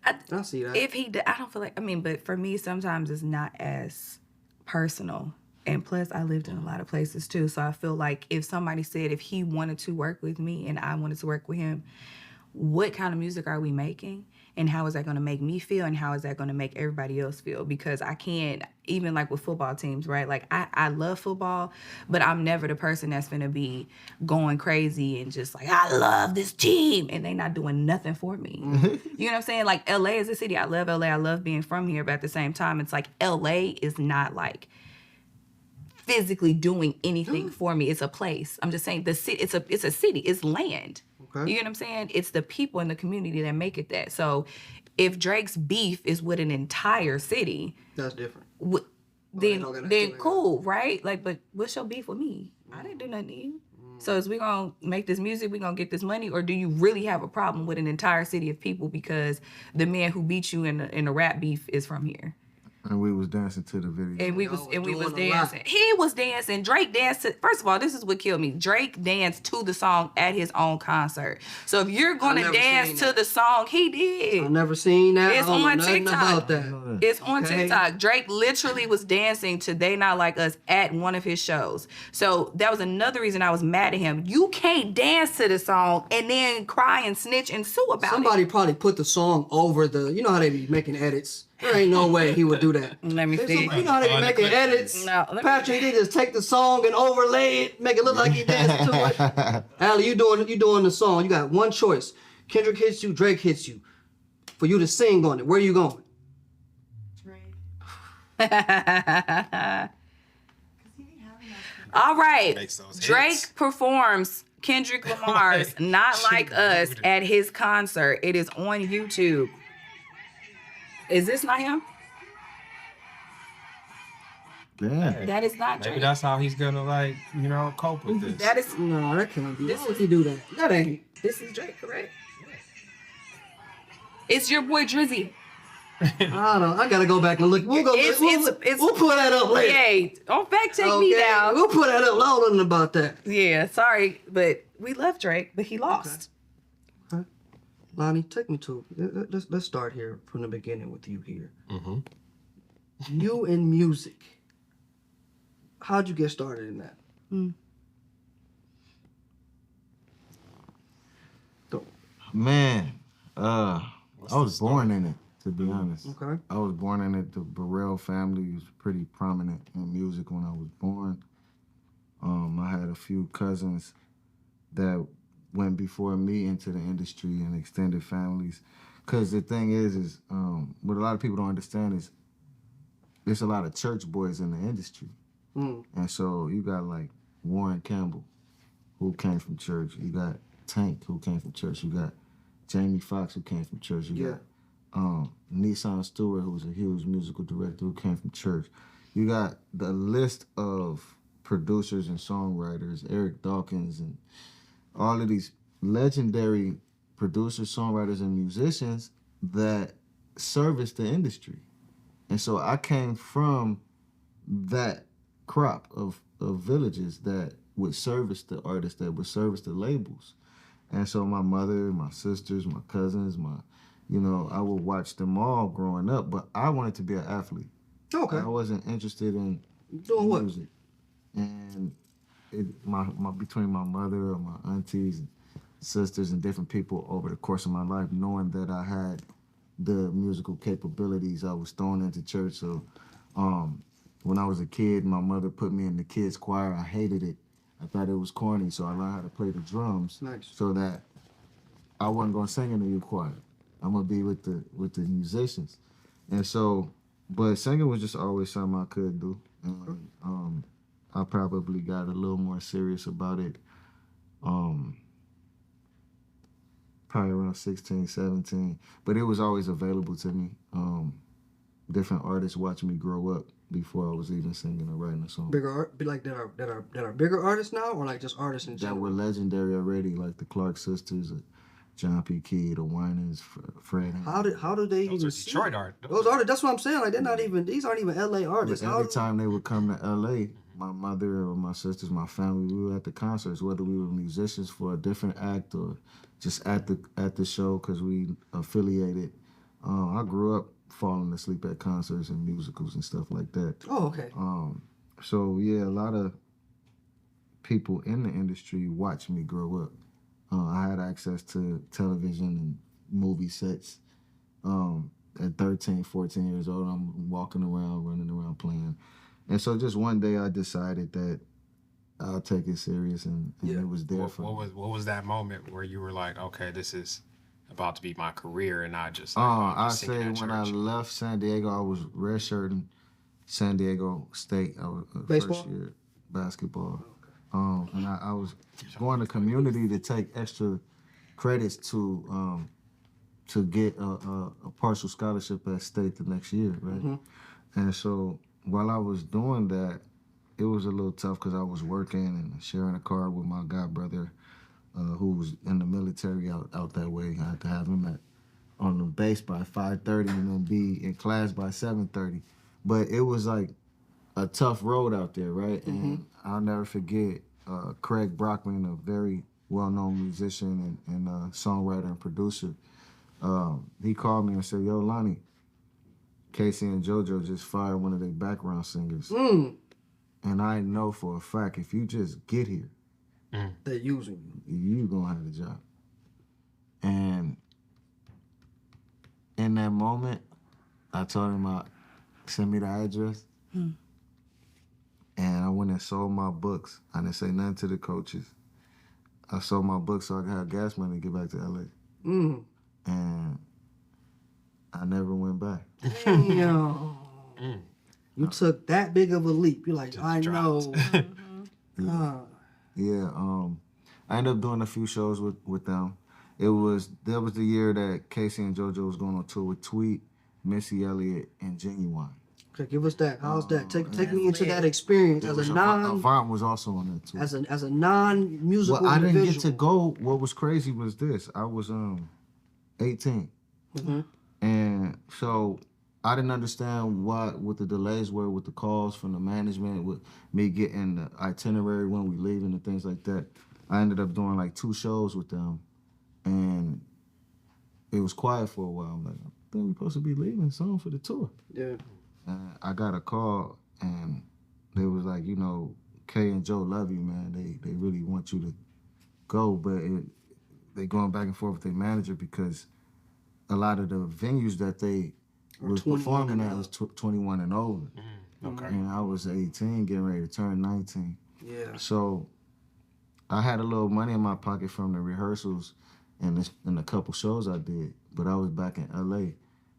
else. I see that. If he, I don't feel like. I mean, but for me, sometimes it's not as personal. And plus, I lived in a lot of places too, so I feel like if somebody said if he wanted to work with me and I wanted to work with him, what kind of music are we making? And how is that going to make me feel? And how is that going to make everybody else feel? Because I can't, even like with football teams, right? Like I love football, but I'm never the person that's going to be going crazy and just like, I love this team. And they not doing nothing for me. You know what I'm saying? Like LA is a city. I love LA. I love being from here. But at the same time, it's like LA is not like physically doing anything for me. It's a place. I'm just saying the city. It's a city. It's land. Okay. You get what I'm saying? It's the people in the community that make it that. So if Drake's beef is with an entire city, That's different. then don't gotta then do it. cool, right? Like, but what's your beef with me? I didn't do nothing to you. So is we gonna make this music, we gonna get this money, or do you really have a problem with an entire city of people because the man who beat you in a rap beef is from here? And we was dancing to the video. And we Y'all was was and we was doing a lot. dancing. He was dancing. Drake danced to, first of all, this is what killed me. Drake danced to the song at his own concert. So if you're gonna never dance seen to that. the song, he did. I've never seen that. It's I don't know on nothing TikTok. about that. It's on Okay. TikTok. Drake literally was dancing to They Not Like Us at one of his shows. So that was another reason I was mad at him. You can't dance to the song and then cry and snitch and sue about Somebody probably put the song over the. You know how they be making edits. There ain't no way he would do that. it. Let me There's see. some- you know how they be On the making clip. edits. No, let me- Patrick, they just take the song and overlay it, make it look like he dancing to it. Allie, you doing the song. You got one choice. Kendrick hits you, Drake hits you. For you to sing on it, where you going? Drake. Because he be having that. All right. Makes those Drake hits. performs Kendrick Lamar's Not Like Us at his concert. It is on YouTube. Is this not him? Yeah. That is not Maybe Drake. that's how he's gonna like, cope with this. That is No, that can't be. This Why would is- he do that? That ain't. this is Drake, correct? It's your boy Drizzy. I don't know. I gotta go back and look. We'll go. It's- We'll put that up later. Yay. Don't fact check me now. We'll put that up. I don't know nothing about that. Yeah, sorry, but we love Drake, but he lost. Lonnie, take me to. Let's start here from the beginning with you here. You in music. How'd you get started in that? Man, I was born in it, to be honest. Okay. I was born in it. The Bereal family was pretty prominent in music when I was born. I had a few cousins that went before me into the industry and extended families. Because the thing is what a lot of people don't understand is there's a lot of church boys in the industry. And so you got like Warren Campbell, who came from church. You got Tank, who came from church. You got Jamie Foxx, who came from church. You got Nissan Stewart, who was a huge musical director, who came from church. You got the list of producers and songwriters, Eric Dawkins, and all of these legendary producers, songwriters, and musicians that service the industry. And so I came from that crop of villages that would service the artists, that would service the labels. And so my mother, my sisters, my cousins, I would watch them all growing up, but I wanted to be an athlete. Okay. I wasn't interested in Doing what? music. And between my mother and my aunties and sisters and different people over the course of my life, knowing that I had the musical capabilities, I was thrown into church. So when I was a kid, my mother put me in the kids choir. I hated it. I thought it was corny, so I learned how to play the drums. Nice. So that I wasn't gonna sing in the youth choir. I'm gonna be with the musicians. And so, but singing was just always something I could do. And I probably got a little more serious about it probably around 16, 17. But it was always available to me. Different artists watching me grow up before I was even singing or writing a song. Bigger art, like that are bigger artists now, or like just artists in general? That were legendary already, like the Clark sisters, John P. Key, the Winans, Fred. How do they Those even are see Detroit it? art. Those artists, that's what I'm saying. Like they're not even, these aren't even LA artists. But every time they would come to LA, my mother or my sisters, my family, we were at the concerts, whether we were musicians for a different act or just at the show because we affiliated. I grew up falling asleep at concerts and musicals and stuff like that. Oh, okay. So yeah, a lot of people in the industry watched me grow up. I had access to television and movie sets. At 13, 14 years old, I'm walking around, running around playing. And so just one day I decided that I'll take it serious and it was there for me. What was that moment where you were like, okay, this is about to be my career and not just I just singing say at when I church? left San Diego, I was redshirting San Diego State. I was Baseball? first year basketball. And I was going to community to take extra credits to get a partial scholarship at State the next year, right? Mm-hmm. And so while I was doing that, it was a little tough because I was working and sharing a car with my god brother who was in the military out that way. I had to have him on the base by 5:30 and then be in class by 7:30. But it was like a tough road out there, right? And I'll never forget Craig Brockman, a very well-known musician and songwriter and producer. He called me and said, "Yo, Lonny, Keyshia and JoJo just fired one of their background singers. And I know for a fact if you just get here, They're using you. you gonna have a job." And in that moment, I told him, send me the address. And I went and sold my books. I didn't say nothing to the coaches. I sold my books so I could have gas money to get back to LA. And I never went back. Damn. You took that big of a leap. You're like, Just I dropped. know. Yeah, I ended up doing a few shows with them. That was the year that Keyshia and JoJo was going on tour with Tweet, Missy Elliott, and Genuine. Okay, give us that. How's that? Take me into that experience as a Avant was also on that tour. as a non-musical Well, I didn't individual. get to go. What was crazy was this. I was 18. And so I didn't understand what the delays were with the calls from the management, with me getting the itinerary when we leaving and things like that. I ended up doing like 2 shows with them, and it was quiet for a while. I'm like, I think we're supposed to be leaving soon for the tour. Yeah. I got a call, and they was like, Kay and Joe love you, man. They really want you to go, but they going back and forth with their manager because a lot of the venues that they was performing at was 21 and over. Okay. And I was 18, getting ready to turn 19. Yeah. So I had a little money in my pocket from the rehearsals and a couple shows I did, but I was back in LA,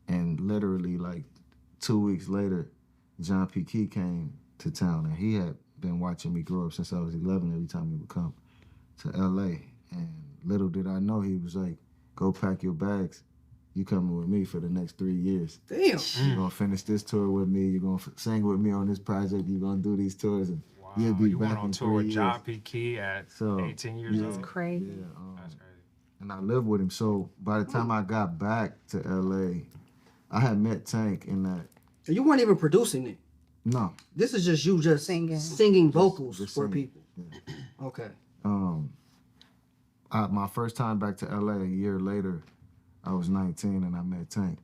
and literally like 2 weeks later, John P. Key came to town, and he had been watching me grow up since I was 11 every time he would come to LA. And little did I know, he was like, "Go pack your bags. You coming with me for the next 3 years. Damn. You're going to finish this tour with me. You're going to sing with me on this project. You're going to do these tours. And Wow. you'll be You back went on in tour 3 with years." John P. Key at So, 18 years yeah. old? Crazy. Yeah, That's crazy. and I lived with him. So by the time I got back to LA, I had met Tank in that. And you weren't even producing it. No. This is just you just Singing. singing vocals Just for singing. people. Yeah. Okay. My first time back to LA a year later, I was 19 and I met Tank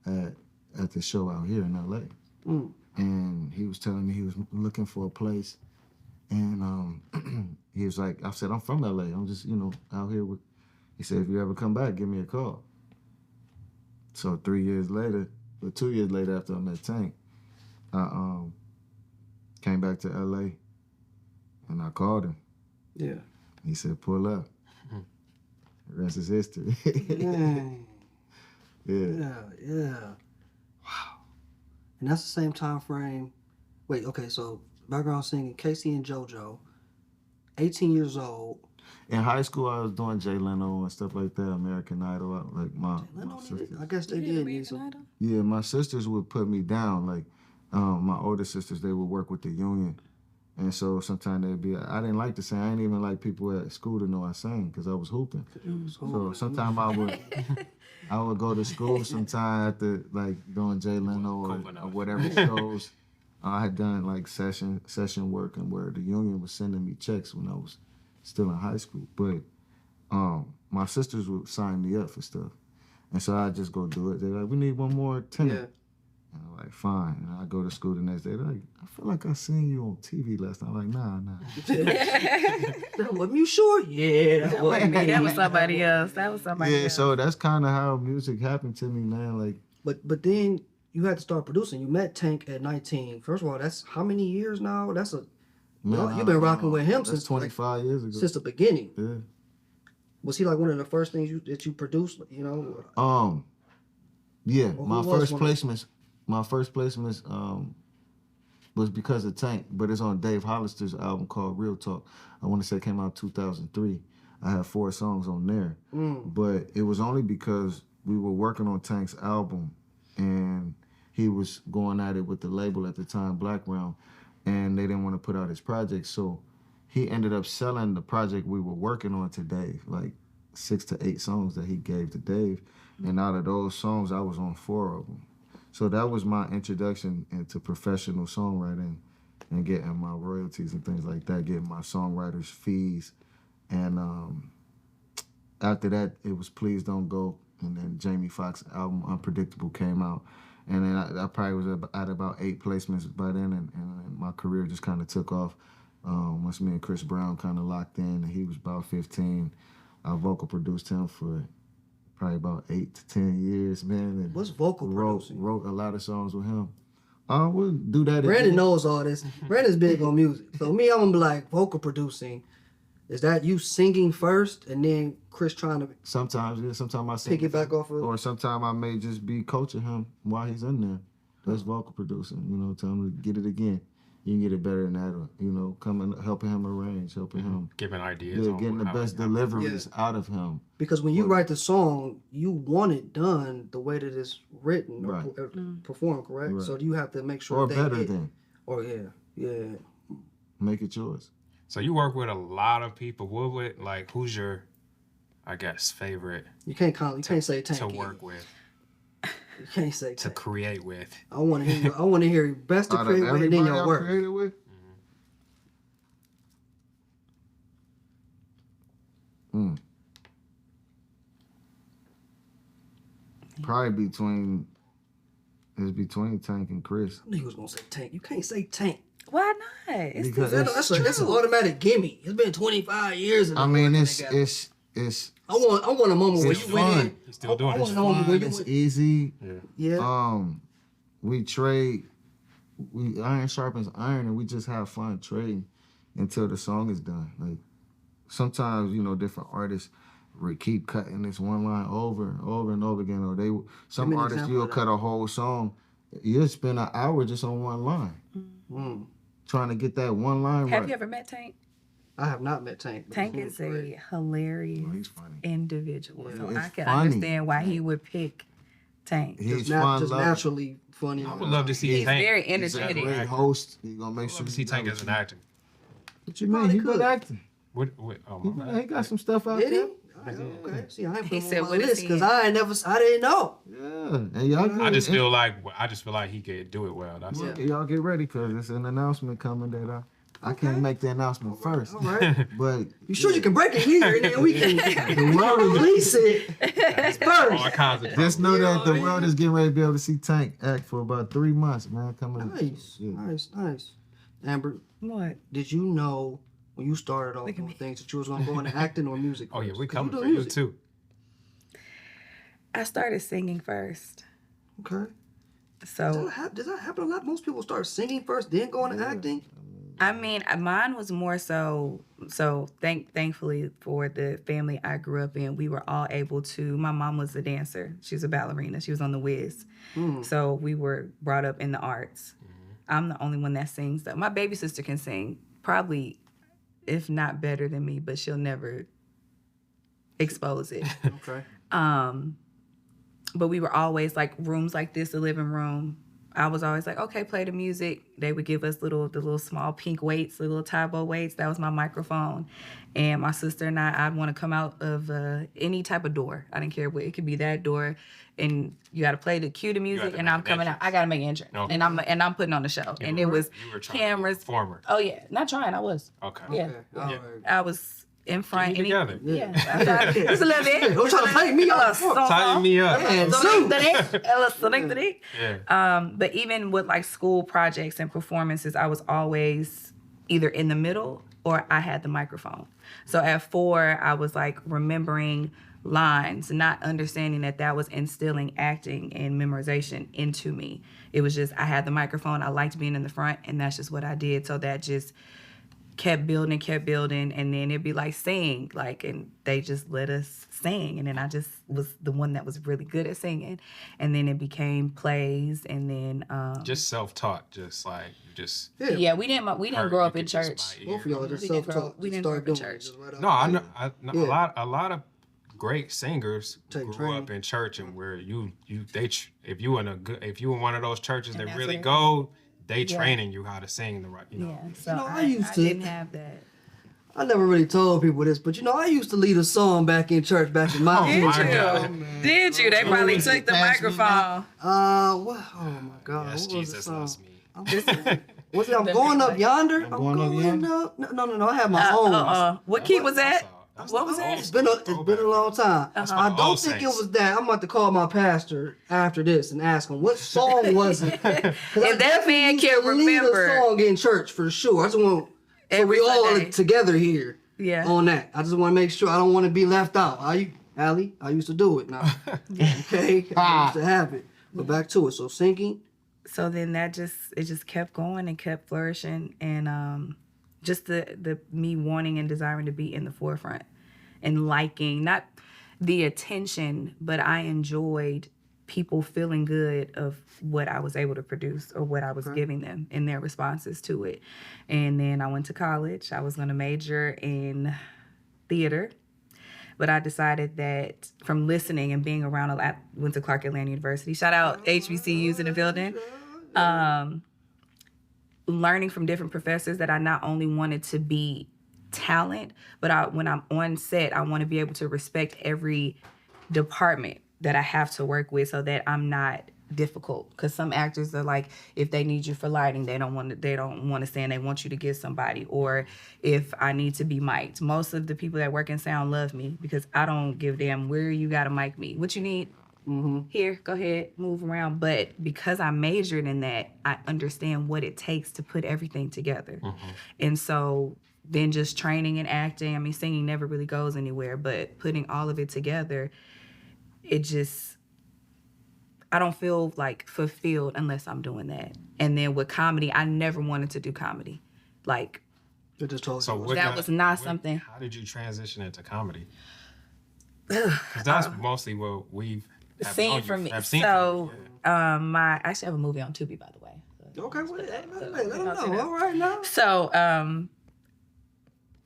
at the show out here in LA. Mm. And he was telling me he was looking for a place. And he was like, I said, I'm from LA. I'm just, out here with, he said, if you ever come back, give me a call. So 2 years later after I met Tank, I came back to LA and I called him. Yeah. He said, pull up. The rest is history. Dang. Yeah. Yeah. Wow. And that's the same time frame. Wait, okay, so background singing, Keyshia and JoJo, 18 years old. In high school, I was doing Jay Leno and stuff like that, American Idol. Like my Leno sisters. needed- I guess they You did did need American some. Idol? Yeah, my sisters would put me down. Like my older sisters, they would work with the union. And so sometimes they'd be, I didn't like to sing. I didn't even like people at school to know I sang because I was hooping. So sometimes I would go to school sometime after like doing Jay Leno or whatever shows. I had done like session work and where the union was sending me checks when I was still in high school. But my sisters would sign me up for stuff. And so I'd just go do it. They're like, we need one more tenor. Yeah. And I'm like, fine. And I go to school the next day. They're like, I feel like I seen you on TV last night. I'm like, nah. That wasn't you sure? Yeah, that wasn't me. That was somebody else. Yeah, so that's kind of how music happened to me, man. Like, But then you had to start producing. You met Tank at 19. First of all, that's how many years now? That's a man, you've been rocking with him that's since 25 years ago. since the beginning. Yeah. Was he like one of the first things that you produced? Yeah. Well, my who was first one of- placements. Was because of Tank, but it's on Dave Hollister's album called Real Talk. I want to say it came out 2003. I have 4 songs on there, but it was only because we were working on Tank's album, and he was going at it with the label at the time, Black Realm, and they didn't want to put out his project, so he ended up selling the project we were working on to Dave, like 6 to 8 songs that he gave to Dave, and out of those songs, I was on 4 of them. So that was my introduction into professional songwriting and getting my royalties and things like that, getting my songwriters' fees. And after that, it was Please Don't Go. And then Jamie Foxx's album, Unpredictable, came out. And then I probably was at about 8 placements by then, and my career just kind of took off. Once me and Chris Brown kind of locked in, and he was about 15, I vocal produced him for probably about 8 to 10 years, man. And What's vocal producing? wrote a lot of songs with him. We'll do that Brandon again. knows all this. Brandon's big on music. So me, I'm gonna be like, vocal producing. Is that you singing first and then Chris trying to Sometimes, yeah. Sometimes I sing. pick it back off of? Or sometimes I may just be coaching him while he's in there. That's vocal producing. Tell him to get it again. You can get it better than that. Or, come and helping him arrange, helping him. Giving ideas. Yeah, on getting the how- best deliveries out of him. Because when you write the song, you want it done the way that it's written or Right. performed, correct? Right. So you have to make sure Or they better hit. than. Or yeah. Make it yours. So you work with a lot of people. Who's your, I guess, favorite You can't say Tank. to work with, You can't say to Tank. create with? I want to hear. I want to hear your best to Out of create with and then everybody your I've work. created with? Probably between Tank and Chris. I knew he was gonna say Tank. You can't say Tank. Why not? It's Because That's an automatic gimme. It's been 25 years. I mean, it's I want a moment where it's you went fun. in. He's still doing I it. want a moment where you it's went. easy. Yeah. We trade. We iron sharpens iron, and we just have fun trading until the song is done. Like sometimes, different artists keep cutting this one line over and over and over again. Or some Give me an artists example you'll of that. cut a whole song. You'll spend an hour just on one line, trying to get that one line Have right. you ever met Tank? I have not met Tank. but Tank he is was great. a hilarious Oh, he's funny. individual. So it's I can funny. understand why he would pick Tank. He's Just fun. just loving. naturally funny. I would love to see He's Tank. very He's a energetic. great host. He's gonna make I'd sure love to see Tank as an actor. What you mean? Probably He good could. acting. Oh my bad. He got some stuff out Did he? there. I Okay. See, I ain't He put said, him on what my is list he because in? I didn't know. Yeah, and y'all I just get, feel like he could do it well. That's it. y'all get ready because it's an announcement coming that I can't make the announcement first. All right. But You sure you can break it here and then we can release it All first? kinds of just know that the Yeah. world is getting ready to be able to see Tank act for about 3 months, man. Coming. Nice, Yeah. nice. Amber, What? did you know when you started off Look at doing me. things that you was gonna go into acting or music? Oh yeah, first? we 'Cause coming do for you music. too. I started singing first. Okay. So, Does that happen a lot? Most people start singing first, then go into acting. I mean, mine was more so. Thankfully for the family I grew up in, we were all able to. My mom was a dancer. She was a ballerina. She was on the Wiz. So we were brought up in the arts. I'm the only one that sings. Though my baby sister can sing, probably, if not better than me, but she'll never expose it. Okay. But we were always like rooms like this, the living room. I was always like, okay, play the music. They would give us the little small pink weights, the little Tybo weights. That was my microphone. And my sister and I'd want to come out of any type of door. I didn't care what. It could be that door. And you got to cue the music, to and make I'm an coming out. entrance. I got to make an entrance. Okay. And I'm putting on the show. And it was You were trying cameras. to be a performer. Oh, yeah. Not trying. I was. Okay. Yeah. Okay. All right. I was in front. Get me together. Yeah. Just a little bit. Don't try to play me off. Tie me up. Man, Yeah. But even with like school projects and performances, I was always either in the middle or I had the microphone. So at 4, I was like remembering lines, not understanding that was instilling acting and memorization into me. It was just I had the microphone. I liked being in the front, and that's just what I did. So that just kept building, and then it'd be like sing, and they just let us sing, and then I just was the one that was really good at singing, and then it became plays, and then Just self-taught, yeah, we didn't grow up in church. Both of y'all just We didn't self-taught. we didn't Start grow up in doing it church. just right out No, I the know. gate. A lot of great singers Take grew training. up in church, and where if you in one of those churches And that that's really what it- go, they Yeah. training you how to sing the right. Yeah, so You know, I I used to- didn't have that. I never really told people this, but I used to lead a song back in church back in my Did my you? God. Did you? They probably was took it? the Pass me microphone. What? Oh my God. Yes, what was the Jesus song? loves me. Was it I'm The going up replay. yonder? I'm going up going yonder? up. No. I have my own. What key was that? What was that? It's been a long time. I my don't old think it saints. was that. I'm about to call my pastor after this and ask him what song was it. 'Cause I If that definitely man used to can lead remember. a song in church for sure. I just want so Every we all Sunday. together here Yeah. on that. I just want to make sure I don't want to be left out. Allie? I used to do it now. Okay, I used to have it. But back to it. So singing. So then it just kept going and kept flourishing, and just the me wanting and desiring to be in the forefront and liking, not the attention, but I enjoyed people feeling good of what I was able to produce or what I was giving them in their responses to it. And then I went to college. I was going to major in theater. But I decided that from listening and being around a lot, went to Clark Atlanta University. Shout out HBCUs in the building. Learning from different professors that I not only wanted to be talent, but when I'm on set, I want to be able to respect every department that I have to work with so that I'm not difficult. Because some actors are like, if they need you for lighting, they don't want to stand. They want you to get somebody. Or if I need to be mic'd, most of the people that work in sound love me because I don't give a damn where you got to mic me. What you need? Here, go ahead, move around. But because I majored in that, I understand what it takes to put everything together. And so then just training and acting, I mean, singing never really goes anywhere, but putting all of it together, I don't feel like fulfilled unless I'm doing that. And then with comedy, I never wanted to do comedy. Like, It just told So you. what That kind- was not what- something- How did you transition into comedy? Because that's mostly what we've have seen known from you- me. have seen So, from you, I actually have a movie on Tubi, by the way. Okay, well, let so- them know. All right now. So,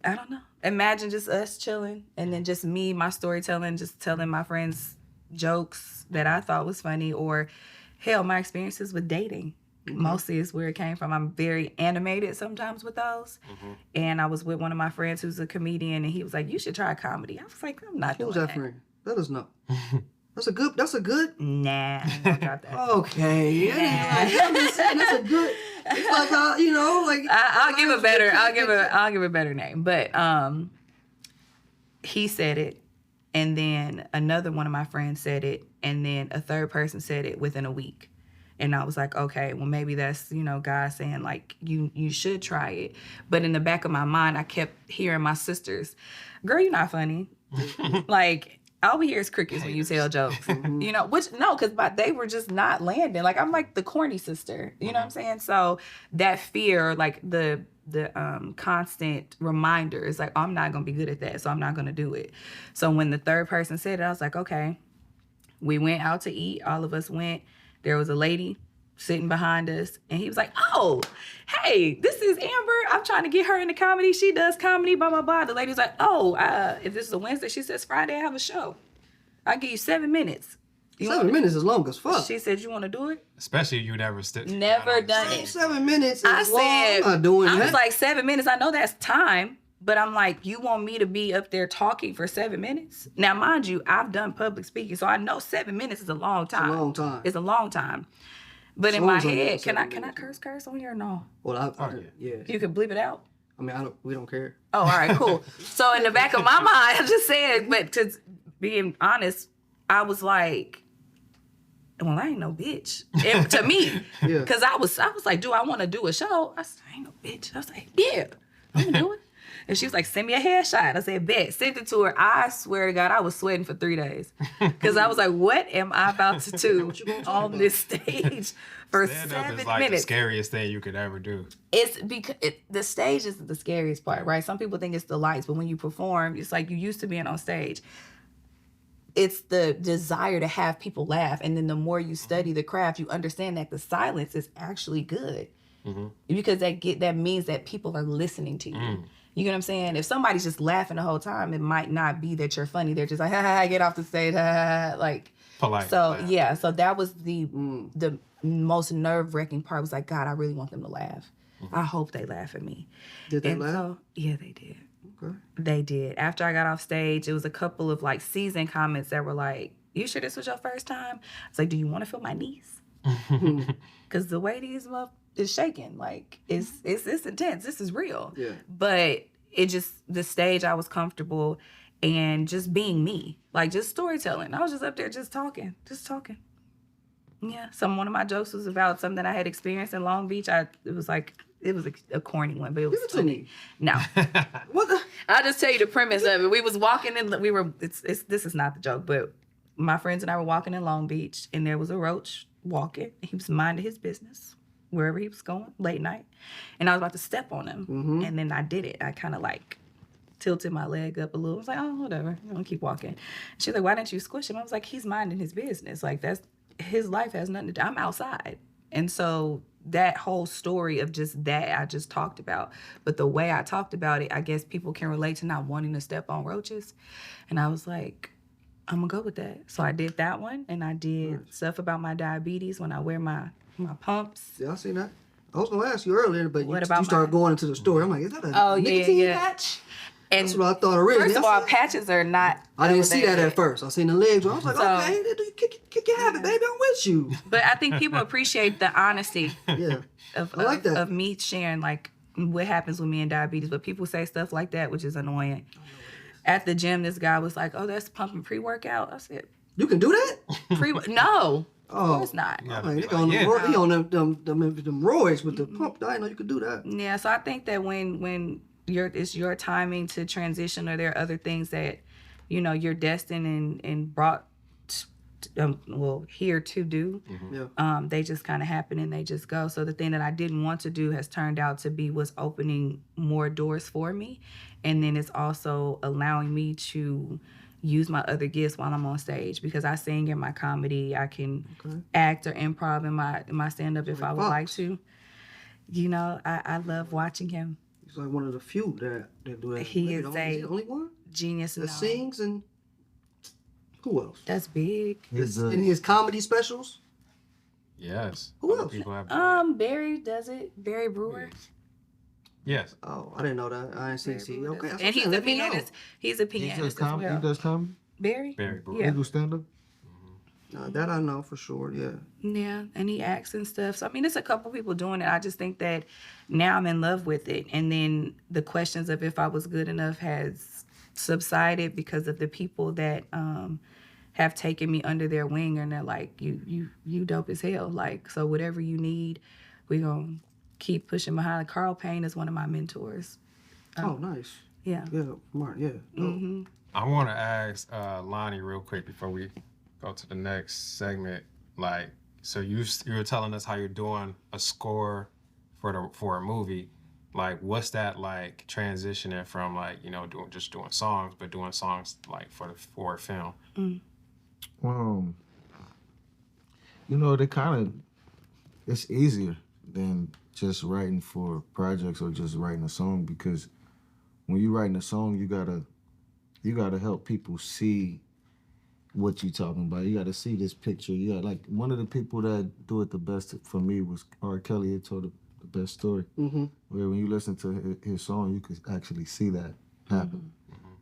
I don't know. Imagine just us chilling and then just me, my storytelling, just telling my friends jokes that I thought was funny, or hell, my experiences with dating. Mostly is where it came from. I'm very animated sometimes with those. And I was with one of my friends who's a comedian, and he was like, "You should try comedy." I was like, "I'm not doing Who's that." that friend? Let us know. That's a good. Nah, I don't got that. Okay. I'm just saying that's a good. It's like like I'll give a better name. But he said it, and then another one of my friends said it, and then a third person said it within a week. And I was like, okay, well, maybe that's, God saying, like, you should try it. But in the back of my mind, I kept hearing my sisters, "Girl, you're not funny." Like, all we hear is crickets when you tell jokes. Because they were just not landing. Like, I'm like the corny sister. You know what I'm saying? So that fear, like the constant reminder is like, oh, I'm not going to be good at that, so I'm not going to do it. So when the third person said it, I was like, okay. We went out to eat. All of us went. There was a lady sitting behind us, and he was like, "Oh, hey, this is Amber. I'm trying to get her into comedy. She does comedy, blah, blah, blah." The lady was like, "Oh, if this is a Wednesday," she says, "Friday I have a show. I'll give you 7 minutes." 7 minutes is long as fuck. She said, "You want to do it?" Especially you never Never done it. 7 minutes is I long. said, I'm not doing I that. was like, 7 minutes. I know that's time. But I'm like, you want me to be up there talking for 7 minutes? Now, mind you, I've done public speaking, so I know 7 minutes is a long time. It's a long time. It's a long time. But in Songs my on there, head, can I 7 minutes. curse on here or no? Well, yeah. You can bleep it out? I mean, we don't care. Oh, all right, cool. So in the back of my mind, I just said, but to being honest, I was like, well, I ain't no bitch. To me. Yeah. Because I was like, do I want to do a show? I said, I ain't no bitch. I was like, yeah, I'm going to do it. And she was like, "Send me a headshot." I said, "Bet." Sent it to her. I swear to God, I was sweating for 3 days. Because I was like, what am I about to do on this stage for Stand up 7 is like minutes? the scariest thing you could ever do. It's because the stage is the scariest part, right? Some people think it's the lights, but when you perform, it's like you used to being on stage. It's the desire to have people laugh. And then the more you study the craft, you understand that the silence is actually good. Because that means that people are listening to you. You know what I'm saying? If somebody's just laughing the whole time, it might not be that you're funny. They're just like, ha, ha, ha, get off the stage, ha, ha, ha. Like, Polite. so laugh. yeah, so that was the most nerve-wracking part. Was like, God, I really want them to laugh. I hope they laugh at me. Did they And laugh? so, yeah, they did. Okay. They did. After I got off stage, it was a couple of like seasoned comments that were like, "You sure this was your first time?" I was like, "Do you want to feel my knees?" Because the way these is shaking, like it's intense. This is real. Yeah. But it just, the stage, I was comfortable and just being me, like just storytelling. I was just up there just talking. Yeah. One of my jokes was about something I had experienced in Long Beach. It was a corny one, but it was Give it to funny. me. No. What the? I'll just tell you the premise of it. We was walking in, this is not the joke, but my friends and I were walking in Long Beach, and there was a roach walking. He was minding his business wherever he was going, late night. And I was about to step on him. And then I did it. I kind of like tilted my leg up a little. I was like, oh, whatever. I'm gonna keep walking. She's like, why didn't you squish him? I was like, he's minding his business. Like, that's, his life has nothing to do. I'm outside. And so that whole story of just that I just talked about. But the way I talked about it, I guess people can relate to not wanting to step on roaches. And I was like, I'm gonna go with that. So I did that one, and I did stuff about my diabetes when I wear my pumps. Yeah, I seen that. I was gonna ask you earlier, but What you about started going into the story. I'm like, is that a Oh, yeah, nicotine yeah. patch? And That's what I thought originally. first of all, patches are not. I didn't see that elevated. at first. I seen the legs. I was like, So- okay, kick your habit, baby. I'm with you. But I think people appreciate the honesty Yeah. of, I like that. of me sharing like what happens with me and diabetes. But people say stuff like that, which is annoying. At the gym, this guy was like, "Oh, that's pumping pre-workout." I said, You can do that? No, of Oh. course not." Yeah. Man, he on Yeah. he on them roids with the pump. I didn't know you could do that. Yeah, so I think that when it's your timing to transition, or there are other things that you're destined and brought here to do, Yeah. they just kind of happen and they just go. So the thing that I didn't want to do has turned out to be what's opening more doors for me, and then it's also allowing me to use my other gifts while I'm on stage, because I sing in my comedy, I can act or improv in my stand-up if I would like Foxx. to. I love watching him. He's like one of the few that do that. He Maybe is the a only one Genius. that No. sings, and who else? That's big. In his comedy specials. Yes. Who Other else? people have done it. Barry does it. Barry Brewer. Yes. Oh, I didn't know that. I didn't see. Barry See, Brewer okay. does That's it. And what he's I'm a saying. Let me know. pianist. He's a He pianist does as comedy. well. He does comedy. Barry. Barry Brewer. He Yeah. do stand up. That I know for sure. Yeah. Yeah, and he acts and stuff. So I mean, it's a couple people doing it. I just think that now I'm in love with it, and then the questions of if I was good enough has subsided because of the people that have taken me under their wing, and they're like, "You dope as hell." Like, so whatever you need, we gonna keep pushing behind. Carl Payne is one of my mentors. Oh, nice. Yeah. Yeah, smart. Yeah. Mm-hmm. I want to ask Lonny real quick before we go to the next segment. Like, so you were telling us how you're doing a score for a movie. Like, what's that like transitioning from like, you know, doing songs, but doing songs like for a film? You know, it's easier than just writing for projects or just writing a song, because when you're writing a song, you gotta help people see what you're talking about. You gotta see this picture. You got, like, one of the people that do it the best for me was R. Kelly. He told the best story. Mm-hmm. Where when you listen to his song, you could actually see that happen.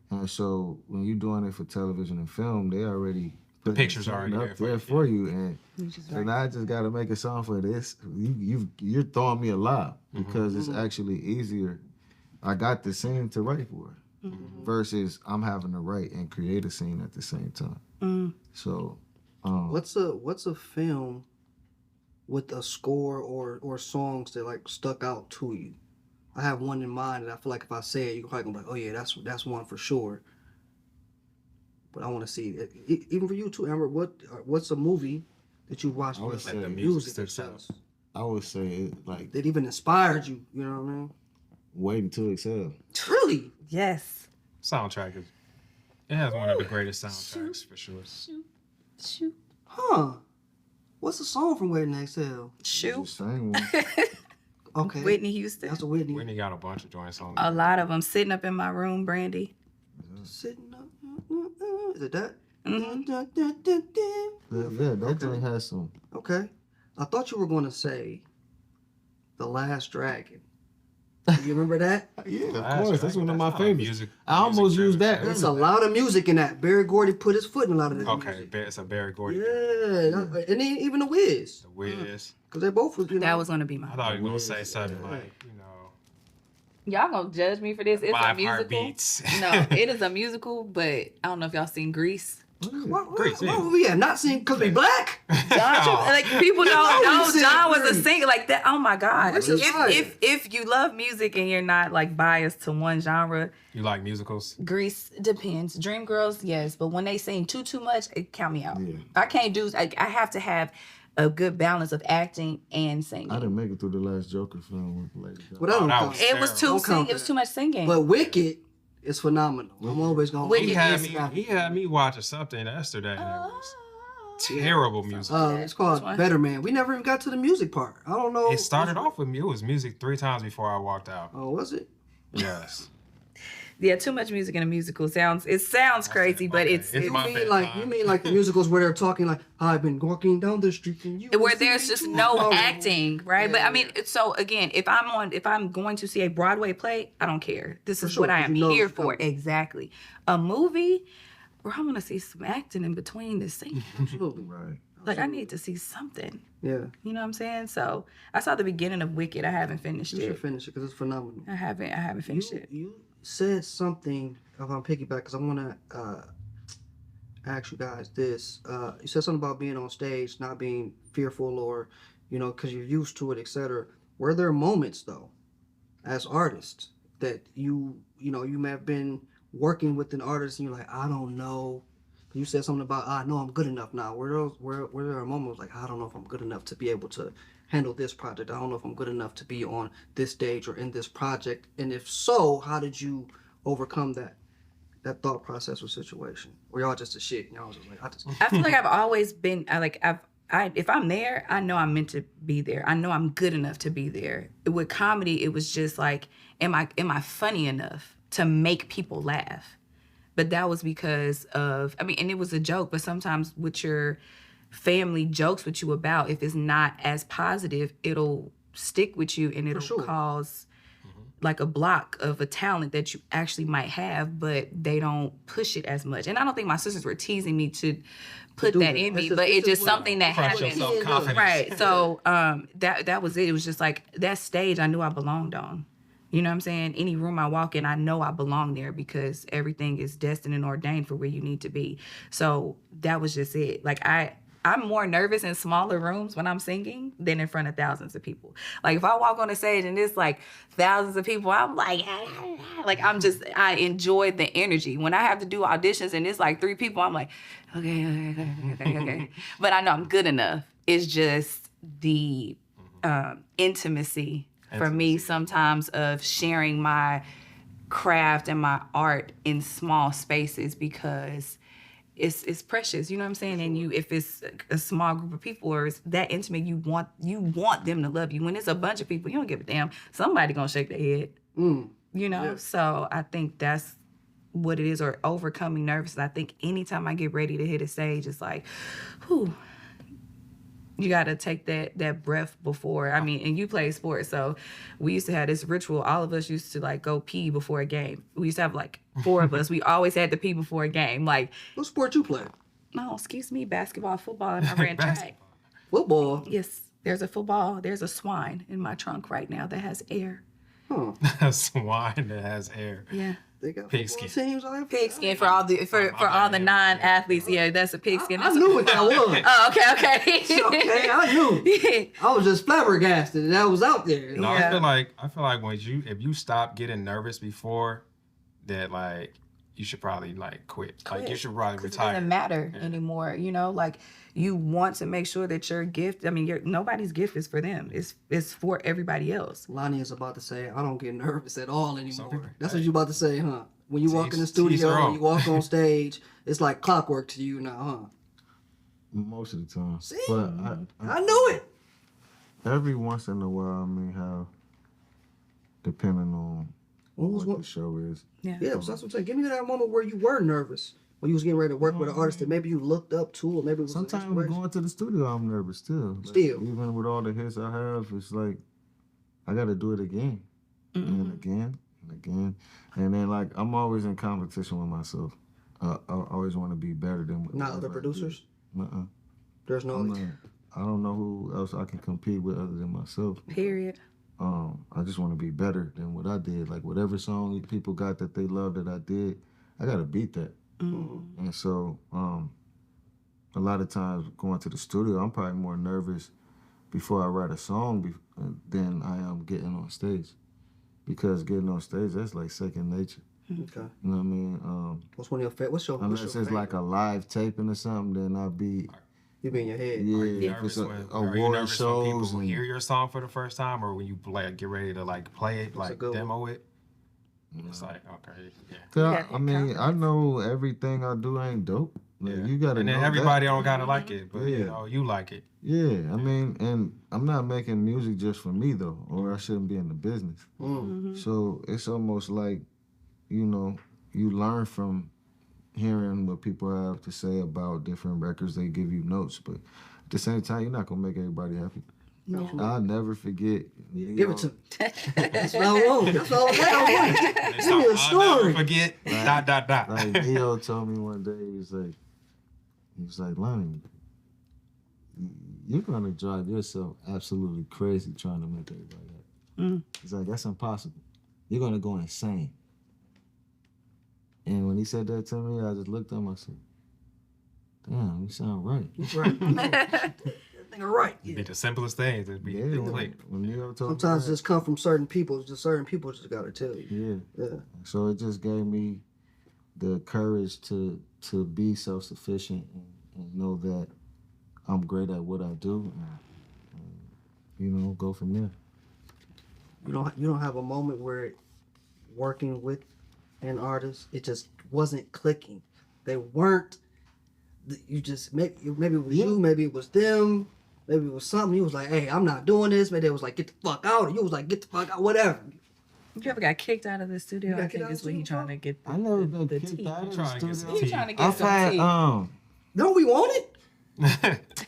And so when you're doing it for television and film, they already The put pictures are something already up there there for you. And so right. now I just got to make a song for this. You're throwing me a lot, because it's actually easier. I got the scene to write for versus I'm having to write and create a scene at the same time. So What's a film with a score or songs that like stuck out to you? I have one in mind that I feel like if I say it, you're probably gonna be like, oh yeah, that's one for sure. But I want to see it. Even for you too, Amber. What's a movie that you watched I would with say like the the music music sticks itself I would say it like that even inspired you? You know what I mean? Waiting to Excel. Really? Yes. Soundtrack it has one of the greatest soundtracks for sure. Shoot. Huh? What's the song from Waiting to Exhale? Shoot. Just saying one. Okay. Whitney Houston. That's a Whitney. Whitney got a bunch of joints on A there. lot of them. Sitting up in my room, Brandy. Sitting up. Is it that? Mm-hmm. Yeah, that joint has some. Okay. I thought you were going to say The Last Dragon. You remember that? Yeah, of Last course. That's Dragon, one of that's my not a favorites. I almost used that. There's a lot of music in that. Barry Gordy put his foot in a lot of that Okay, music. it's a Barry Gordy. Yeah. And then even The Wiz. The Wiz. Because they both was, you know. That was going to be my. I thought you were gonna say Wiz, something yeah. like, you know, Y'all going to judge me for this. It's a 5 musical. heartbeats. No, it is a musical, but I don't know if y'all seen Grease. Grease, yeah. What would we have not seen because we black? John, like people don't know Grease is John was a great. singer like that. Oh my God! Grease is fire. If you love music and you're not like biased to one genre, You like musicals? Grease depends. Dreamgirls, yes, but when they sing too much, it count me out. Yeah. I can't do. I have to have a good balance of acting and singing. I didn't make it through the last Joker film with Lady Gaga. Well, that don't that count. was- It was too Don't count it was that. too much singing. But Wicked is phenomenal. I'm always going to Wicked He is- had me watching something yesterday and it was terrible music. It's called Which one? Better Man. We never even got to the music part. I don't know. It started off with me. It was music 3 times before I walked out. Oh, was it? Yes. Yeah, too much music in a musical sounds crazy, but Okay. it's It's my You bedtime. mean like the musicals where they're talking like, I've been walking down the street and you where will there's see just me no tomorrow. acting, right? Yeah, But I mean, yeah. so again, if I'm going to see a Broadway play, I don't care. This is sure, what I 'cause am you know here it's for. coming. Exactly. A movie, where I want to see some acting in between the scenes. Absolutely. Right. Like I need to see something. Yeah. You know what I'm saying? So I saw the beginning of Wicked. I haven't finished You should it. finish it because it's phenomenal. I haven't finished it. You said something, if I'm piggyback, because I want to ask you guys this. You said something about being on stage, not being fearful or, because you're used to it, etc. Were there moments, though, as artists, that you may have been working with an artist and you're like, I don't know. You said something about, I know I'm good enough now. Were there a moment like, I don't know if I'm good enough to be able to handle this project. I don't know if I'm good enough to be on this stage or in this project. And if so, how did you overcome that thought process or situation? Or y'all just a shit and y'all was just like, I feel like I've always been if I'm there, I know I'm meant to be there. I know I'm good enough to be there. With comedy, it was just like, am I funny enough to make people laugh? But that was because of, and it was a joke, but sometimes with your family jokes with you about, if it's not as positive, it'll stick with you and it'll sure. cause like a block of a talent that you actually might have, but they don't push it as much. And I don't think my sisters were teasing me to put do that that. in me, That's but just- it's just that's what- something that Crush your happened. self-confidence. Right. So that was it. It was just like that stage I knew I belonged on. You know what I'm saying? Any room I walk in, I know I belong there because everything is destined and ordained for where you need to be. So that was just it. Like I'm more nervous in smaller rooms when I'm singing than in front of thousands of people. Like if I walk on a stage and it's like thousands of people, I'm like I enjoy the energy. When I have to do auditions and it's like 3 people, I'm like, okay. But I know I'm good enough. It's just the intimacy for me sometimes of sharing my craft and my art in small spaces because it's precious, you know what I'm saying? And if it's a small group of people or it's that intimate, you want them to love you. When it's a bunch of people, you don't give a damn. Somebody gonna shake their head, you know? Yeah. So I think that's what it is, or overcoming nervousness. I think anytime I get ready to hit a stage, it's like, whew. You gotta take that breath before. I mean, and you play sports, so we used to have this ritual. All of us used to like go pee before a game. We used to have like 4 of us. We always had to pee before a game. Like, What sport you play? no, excuse me, basketball, football, and I ran track. Football. Yes, there's a football. There's a swine in my trunk right now that has air. Huh. A swine that has air. Yeah. They got Pigskin. football teams. I Pigskin for all the non-athletes. Yeah, that's a pigskin. I knew what that was. Oh, okay. Okay, I knew. I was just flabbergasted and that was out there. No, Yeah. I feel like if you stop getting nervous before that, like you should probably like quit. Like you should probably 'Cause it retire. doesn't matter anymore. You know, like you want to make sure that your gift. I mean, nobody's gift is for them. It's for everybody else. Lonnie is about to say, I don't get nervous at all people- anymore. That's what you about to say, huh? When you walk in the Tease her studio, on. when you walk on stage, it's like clockwork to you now, huh? Most of the time. See? But I knew it. every once in a while, I mean, how, depending on What was what one? the show is. Yeah, so that's what I'm saying. Give me that moment where you were nervous. When you was getting ready to work with an artist that maybe you looked up to, or maybe it was an Sometimes inspiration. going to the studio, I'm nervous too. Like, Still. even with all the hits I have, it's like I got to do it again and again and again. And then like I'm always in competition with myself. I always want to be better than what Not other producers. Uh-uh. There's no. I'm not, I don't know who else I can compete with other than myself. Period. I just want to be better than what I did. Like whatever song people got that they love that I did, I gotta beat that. And so, a lot of times going to the studio, I'm probably more nervous before I write a song than I am getting on stage, because getting on stage, that's like second nature. Okay. You know what I mean? What's one of your favorite? What's your Unless it's like a live taping or something, then I'll be You be in your head. yeah. If Nervous it's when, are you award nervous when people shows who and hear your song for the first time, or when you get ready to like play it, a like good demo it? It's like okay, yeah. Yeah, Yeah, I mean, I know everything I do ain't dope. Like, Yeah. you gotta And then know everybody that. don't gotta like it, but you Yeah. know you like it. Yeah, I mean, and I'm not making music just for me though, or I shouldn't be in the business. So it's almost like, you know, you learn from hearing what people have to say about different records. They give you notes, but at the same time, you're not gonna make everybody happy. I'll never forget. Give it to me. That's what I want. That's what I want. It's Give me a I'll story. never forget. ... Like Neo told me one day, he was like, Lonny, you're gonna drive yourself absolutely crazy trying to make everybody happy. He's like, that's impossible. You're gonna go insane. And when he said that to me, I just looked at him. I said, damn, you sound right. Right. That nigga right. It'd be the simplest things. It'd be Yeah, click. when Neo told Sometimes me it just come from certain people. Just certain people just gotta tell you. yeah. Yeah. So it just gave me the courage to be self-sufficient and know that I'm great at what I do, and you know, go from there. You don't have a moment where working with an artist, it just wasn't clicking. They weren't. You just maybe it was you, maybe it was them, maybe it was something. You was like, hey, I'm not doing this. Maybe they was like, get the fuck out. Or you was like, get the fuck out. Whatever. You ever got kicked out of the studio? got I kicked think out is of what the he studio, trying to get the, I never the, been the kicked tea. out of the Trying to get some studio. He trying to get I've some had tea. Don't we want it?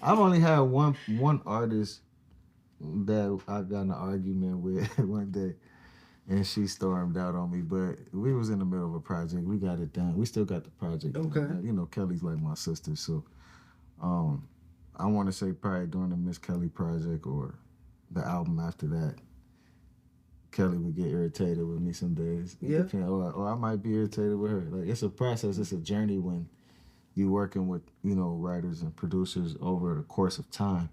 I've only had one artist that I got in an argument with one day, and she stormed out on me. But we was in the middle of a project. We got it done. We still got the project done. Okay. You know, Kelly's like my sister, so I want to say probably during the Miss Kelly project or the album after that, Kelly would get irritated with me some days. Yeah. Or I might be irritated with her. Like, it's a process. It's a journey when you working with, you know, writers and producers over the course of time.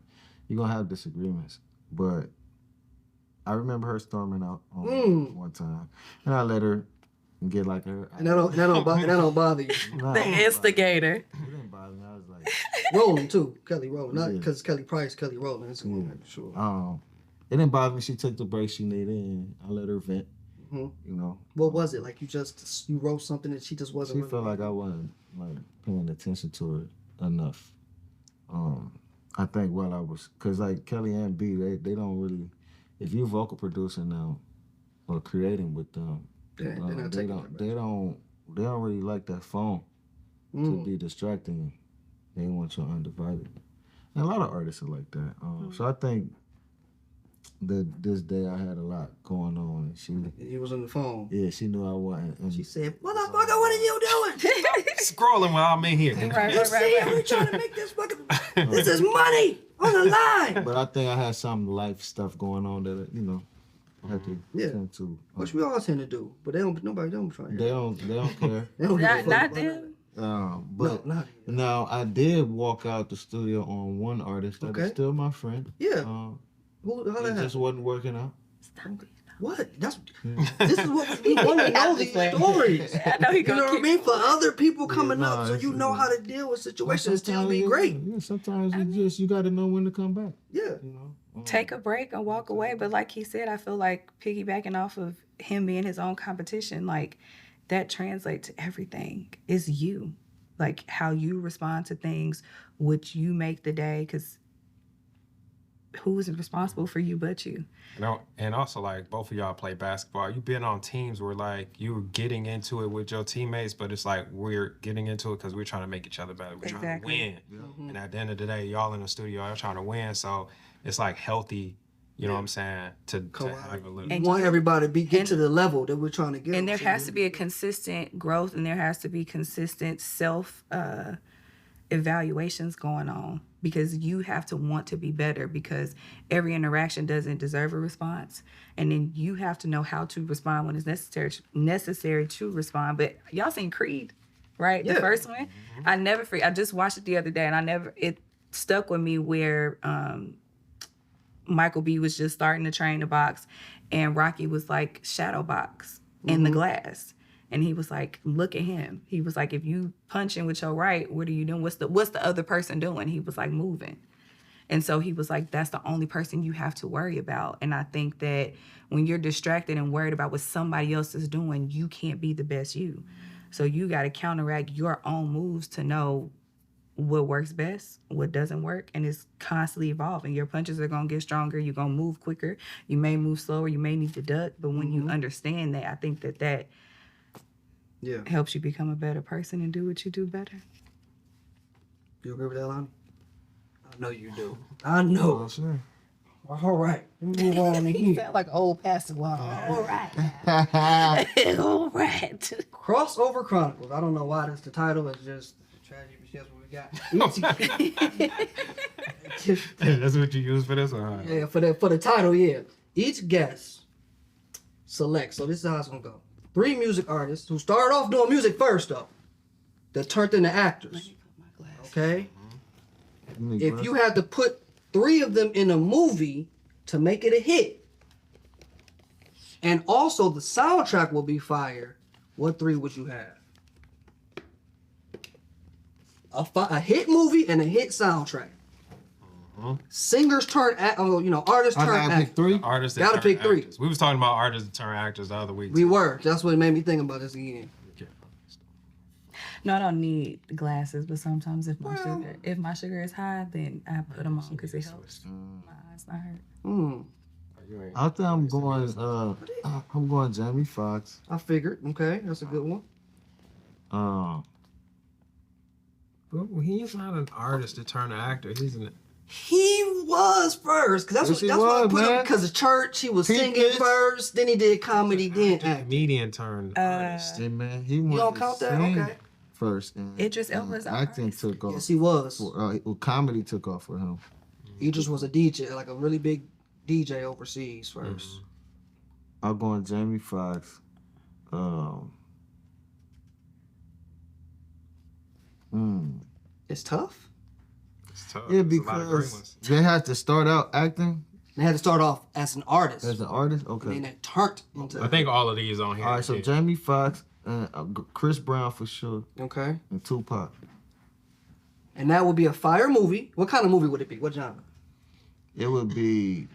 You're going to have disagreements. But I remember her storming out on one time. And I let her get like her. And that don't bother you. Nah, The instigator. it didn't bother me. I was like, Rowland too. Kelly Rowland. Not Yeah. because Kelly Price, Kelly Rowland. It's sure. it didn't bother me. She took the break she needed, and I let her vent. Mhm. You know, What was it? Like you wrote something that she just wasn't. she felt like I wasn't like paying attention to it enough. I think while I was, cause like Kelly and B, they don't really. If you vocal producer now, or creating with them, They're not they taking don't really like that phone to be distracting. They want you undivided, and a lot of artists are like that. So I think that this day I had a lot going on, and He was on the phone. yeah, she knew I wasn't. And She said, "Motherfucker, what are you doing? Scrolling while I'm in here. You see, we trying to make this fucking. This is money on the line." But I think I had some life stuff going on that I had to Yeah. tend to. Which we all tend to do, but nobody don't try. They don't care. They don't give a fuck Not about them. But No, not now I did walk out the studio on one artist that is Okay. still my friend. Yeah. It How that just happened? wasn't working out. What? This is what we want to know, these stories. I know he You gonna know what I keep mean? For other people coming no, up, so it's- you know how to deal with situations and still be Sometimes, great. Yeah, sometimes you got to know when to come back. Yeah. You know. take a break and walk away. But like he said, I feel like piggybacking off of him being his own competition, like that translates to everything. It's you, like how you respond to things, what you make the day, because who is responsible for you but you? You know, and also like both of y'all play basketball. You've been on teams where like you were getting into it with your teammates, but it's like we're getting into it because we're trying to make each other better. We're trying to Exactly. win. And at the end of the day, y'all in the studio, y'all trying to win. So it's like healthy, you know what I'm saying, to have a little. We want everybody to get to the level that we're trying to get. And there has to be a consistent growth, and there has to be consistent self evaluations going on, because you have to want to be better, because every interaction doesn't deserve a response, and then you have to know how to respond when it's necessary to respond. But y'all seen Creed, right? Yeah. The first one. I never forget. I just watched it the other day, and it stuck with me where Michael B was just starting to train the box, and Rocky was like shadow box in the glass. And he was like, look at him. He was like, if you punching with your right, what are you doing? What's the other person doing? He was like, moving. And so he was like, that's the only person you have to worry about. And I think that when you're distracted and worried about what somebody else is doing, you can't be the best you. So you got to counteract your own moves to know what works best, what doesn't work, and it's constantly evolving. Your punches are going to get stronger. You're going to move quicker. You may move slower. You may need to duck. But when you understand that, I think that helps you become a better person and do what you do better. You agree with that, Lonny? I know you do. I know. Oh, sure. All right. Let me move on in here. Sound like old Pastor Wall. All right. All right. Crossover Chronicles. I don't know why that's the title. It's just tragedy. That's what we got. That's what you use for this? Or? Yeah, for the title, yeah. Each guest selects. So this is how it's gonna go. 3 music artists who started off doing music first, though, that turned into actors. Okay. If you had to put 3 of them in a movie to make it a hit, and also the soundtrack will be fire, what 3 would you have? A hit movie and a hit soundtrack. Singers turn, artists turn I actors. pick 3. Artists that Gotta turn pick 3. actors. We was talking about artists that turn actors the other week. We were. That's what made me think about this again. No, I don't need glasses, but sometimes if my sugar is high, then I put them on because it helps my eyes not hurt. I think I'm going Jamie Foxx. I figured. Okay, that's a good one. But he's not an artist to turn an actor. He's an. He was first, cause that's what I put him. Because of church, he was singing first. Then he did comedy. Then acting. Comedian turned artist. Yeah, man, he You don't count that? Okay. First. And, Idris Elba's an acting artist. took off. Yes, he was. Comedy took off for him. Idris was a DJ, like a really big DJ overseas first. I'm going Jamie Foxx. It's tough. It's tough. Yeah, There's a lot of great because ones. they had to start out acting They had to start off as an artist. as an artist. And Okay. then it turned into. I think all of these on here. All right, so yeah. Jamie Foxx and Chris Brown for sure, Okay. and Tupac. And that would be a fire movie. What kind of movie would it be? What genre? It would be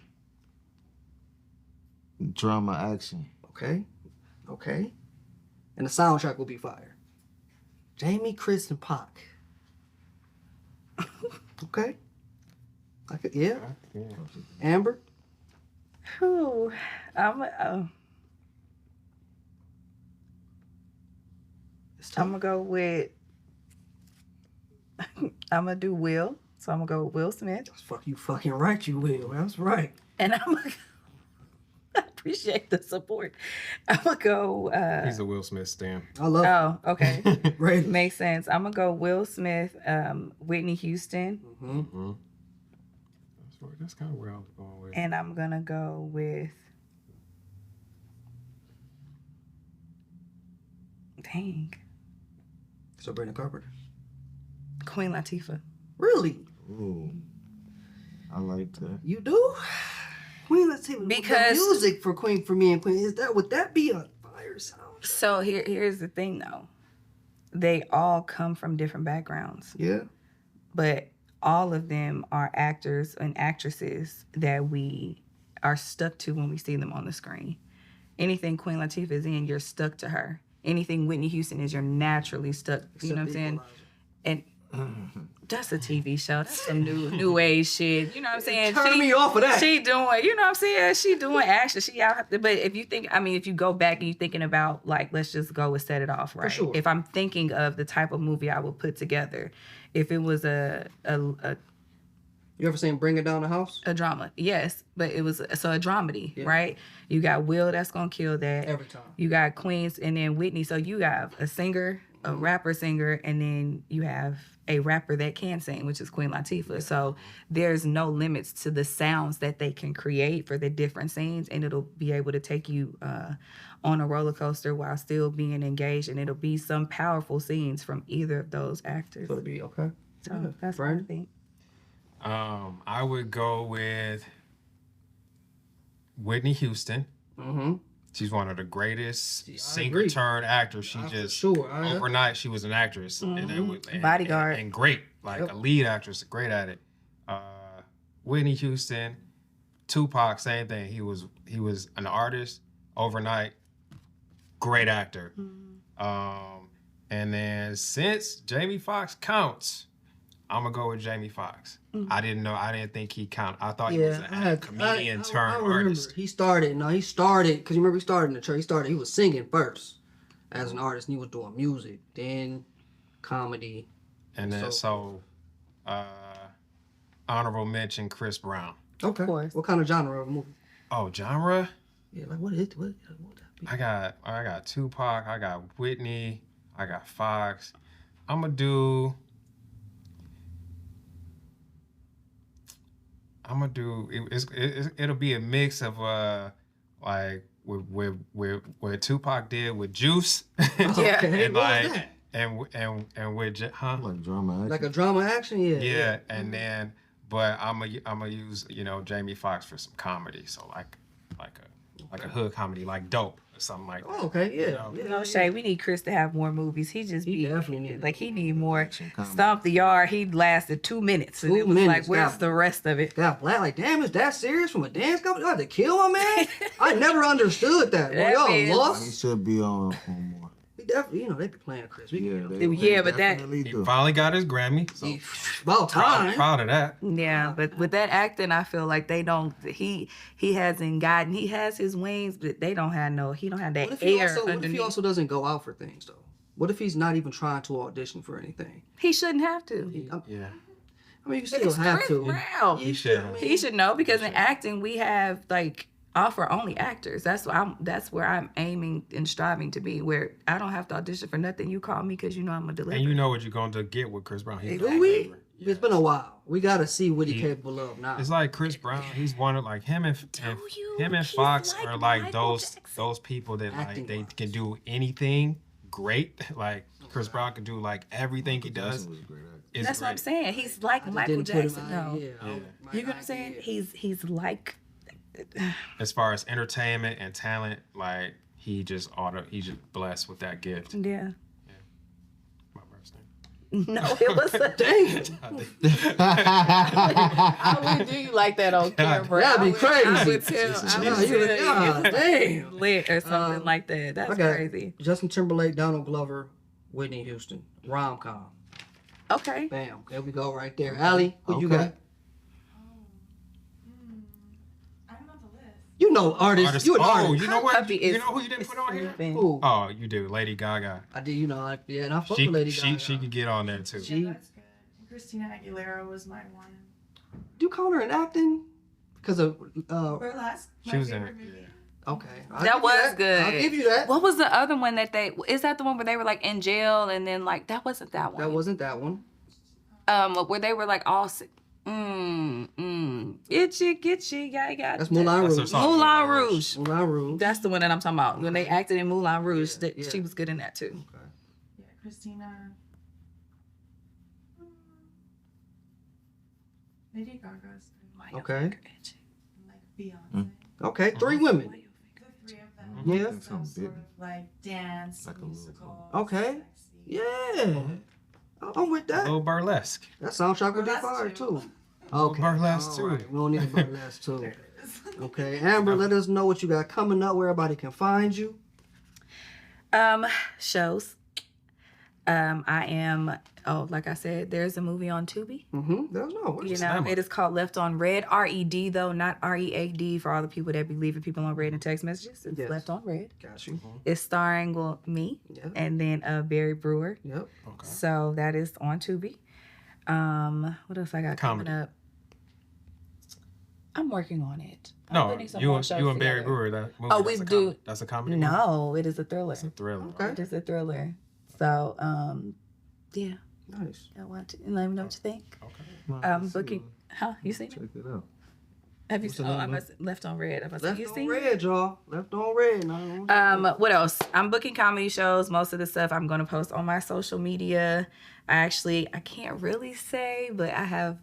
drama action. Okay. Okay. And the soundtrack will be fire. Jamie, Chris, and Pac. Okay. Yeah. Amber? Whew. It's I'm tough. gonna go with. I'm gonna do Will. So I'm gonna go with Will Smith, Fuck you fucking right, you will. That's right. and I'm gonna. I appreciate the support. I'm gonna go. He's a Will Smith stan. I love Oh, okay. it. Right. Makes sense. I'm gonna go Will Smith, Whitney Houston, Mm-hmm. That's kind of where I was going with. and I'm gonna go with. Dang, Sabrina Carpenter. Queen Latifah. Really? Ooh, I like that. You do? Queen Latifah. Because- the music for Queen, for me and Queen, would that be a fire sound? So here's the thing, though. They all come from different backgrounds, Yeah. but all of them are actors and actresses that we are stuck to when we see them on the screen. Anything Queen Latifah is in, you're stuck to her. Anything Whitney Houston is, you're naturally stuck. You know what I'm saying? And that's a TV show. That's some new age shit. You know what I'm saying? Turn me off of that. She doing, you know what I'm saying? She doing action. She out. But if you think, I mean, if you go back and you're thinking about, like, let's just go and set it off, right? sure. If I'm thinking of the type of movie I would put together, if it was a You ever seen Bring It Down the House? drama, yes, but it was a dramedy, Yeah. right? You got Will that's gonna kill that. Every time. You got Queens and then Whitney. So you have a singer, a rapper singer, and then you have a rapper that can sing, which is Queen Latifah. So there's no limits to the sounds that they can create for the different scenes, and it'll be able to take you on a roller coaster while still being engaged, and it'll be some powerful scenes from either of those actors. So it'd be okay. So that's what I Brandon? think. I would go with Whitney Houston. Mm-hmm. She's one of the greatest agree. singer turned actors. She just sure. overnight she was an actress and, Bodyguard. and great, like Yep. a lead actress, great at it. Whitney Houston, Tupac, same thing. He was an artist overnight, great actor. And then since Jamie Foxx counts, I'm gonna go with Jamie Foxx. I didn't think he counted. I thought he was a comedian turned remember. artist. He started, because you remember he started in the church. He was singing first as an artist, and he was doing music, then comedy. And then honorable mention Chris Brown. Okay. course. What kind of genre of movie? Oh, genre? Yeah, like what would that be? I got Tupac, I got Whitney, I got Foxx. I'm gonna do it'll be a mix of like with what Tupac did with Juice Yeah. Okay, and what was like that? and with Like drama action. Like a drama action? yeah, and then but I'm gonna use Jamie Foxx for some comedy, so like a hood comedy, like Dope or something like that. Oh, okay, yeah. know? yeah, No shade. We need Chris to have more movies. He just He be definitely need like he need more. comedy. Stomp the yard. He lasted 2 minutes, and 2 it was minutes, like, where's God. the rest of it? Got black, like, damn, is that serious from a dance company? I had to kill my man? I never understood that. Bro. That man- Y'all He lost? should be on more. We definitely, they be playing Chris. We Yeah, can, they Yeah, but that- definitely He do. finally got his Grammy, so about time. proud of that. Yeah, but with that acting, I feel like they don't. He hasn't gotten. He has his wings, but they don't have no. He don't have that What if he air also, what if underneath. he also doesn't go out for things, though? What if he's not even trying to audition for anything? He shouldn't have to. Yeah. I mean, you still It's have Chris to. Brown. He should. He should know because in acting we have like offer only actors. That's where I'm aiming and striving to be. Where I don't have to audition for nothing. You call me because you know I'm a deliver. And you know what you're going to get with Chris Brown. He's Do we? It's been a while. We got to see what he's capable of now. It's like Chris Brown. He's one of like him and He's Foxx like are like Michael those Jackson. people that like Acting they wise. can do anything great. Like Chris Brown can do like everything he does. Was a great actor. Is That's what I'm great. saying. He's like Michael Didn't put him Jackson. out, No, yeah. Yeah. you know what I'm saying? He's like. As far as entertainment and talent, like he's just blessed with that gift. Yeah. My birthday. No, it was a Damn. I would do you like that on camera. That'd be crazy. I would tell. Yeah, you would- God damn. Lit or something like that. That's I got crazy. Justin Timberlake, Donald Glover, Whitney Houston. Rom-com. Okay. Bam. There we go right there. Allie, who you Okay. got? I don't know the list. You know artists. You an artist. You know what? Puppy You is know who you didn't put on here? sleeping. Ooh. Oh, you do. Lady Gaga. I did, yeah, and I fuck She with Lady Gaga. she could get on there too. She- Yeah, that's good. Christina Aguilera was my one. Do you call her in acting? Because of, Burlesque. She was in favorite it, movie. okay. That was good. I'll give you that. What was the other one that is that the one where they were like in jail and then like that wasn't that one. That wasn't that one. Where they were like all Itchy, yeah. That's Moulin That's her Rouge. song. Moulin Rouge. Moulin Rouge. That's the one that I'm talking about. When they acted in Moulin Rouge, that Yeah. she was good in that too. Yeah, Christina. Lady Gaga's Okay. like Beyonce. Okay, 3 women. The three of them. Yeah. Some Some sort big- of like dance, Like a musical. Okay. sexy. Yeah. I'm with A that. little burlesque. That soundtrack would be Burlesque fire too. too. Okay. Burlesque All too. right. We don't need a burlesque too. Okay, Amber, let us know what you got coming up, where everybody can find you. Shows. I am. Oh, like I said, there's a movie on Tubi. There's no. You that know, one? it is called Left on Red. RED though, not READ for all the people that be leaving people on red in text messages. It's Yes. Left on Red. Got you. It's starring me Yep. and then Barry Brewer. Yep. Okay. So that is on Tubi. What else I got Comedy. coming up? I'm working on it. I'm No, putting some you more and shows you and Barry together. Brewer. That movie, Oh, that's we a do- comedy. That's a comedy. movie? No, it is a thriller. It's a thriller. Okay. It is a thriller. So, yeah, Nice. I want to let me know what you think. Okay. Booking. Huh? You seen it? Check it out. Have you What's seen? the Oh, I name, must Left on Red. I must Left you on seen red, y'all. Left on red. No. What else? I'm booking comedy shows. Most of the stuff I'm going to post on my social media. I can't really say, but I have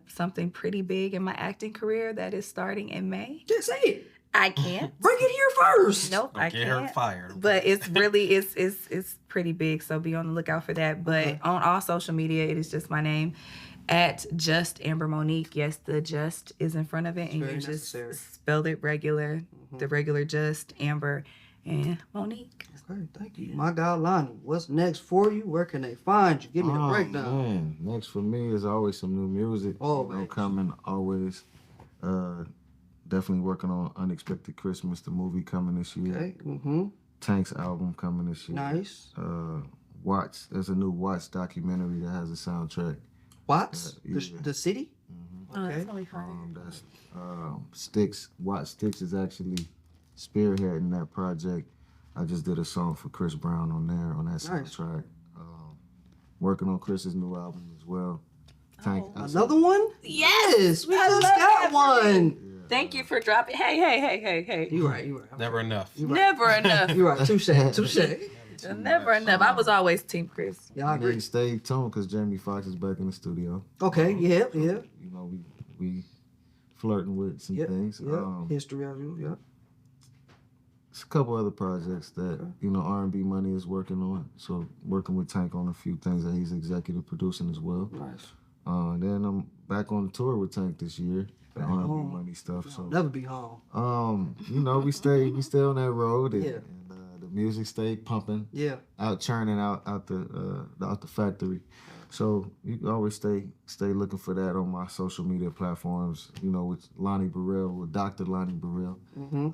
something pretty big in my acting career that is starting in May. Just say it. I can't. Bring it here first. Nope, I Get her can't. fired. But it's really it's pretty big, so be on the lookout for that. But on all social media, it is just my name at Just Amber Monique. Yes, the Just is in front of it, and very you just necessary. spelled it regular, the regular Just Amber and Monique. Okay, thank you. My God, Lonnie, what's next for you? Where can they find you? Give me the breakdown. Man. Next for me is always some new music. Always. Coming always. Definitely working on Unexpected Christmas, the movie coming this year. Okay. Tank's album coming this year. Nice. Watts. There's a new Watts documentary that has a soundtrack. Watts? Yeah. The city? Oh, Okay. that's gonna be fun. That's Sticks. Watts Sticks is actually spearheading that project. I just did a song for Chris Brown on there on that Nice. soundtrack. Working on Chris's new album as well. Tank. Another one? Yes, We I just love got that one. Thank you for dropping. Hey. You right. Never enough. Never enough. You right. Touche. Never enough. I was always Team Chris. Yeah, I agree. Stay tuned because Jamie Foxx is back in the studio. Okay, yeah. You know, we flirting with some Yep, things. yep. History of you, yep. It's a couple other projects that R&B Money is working on. So working with Tank on a few things that he's executive producing as well. Nice. Then I'm back on tour with Tank this year. The R&B home. Money stuff. So Never be home. we stay on that road. And, Yeah. and the music stay pumping. Yeah. Out churning out the factory. So you can always stay looking for that on my social media platforms. You know, with Lonny Bereal, with Dr. Lonny Bereal,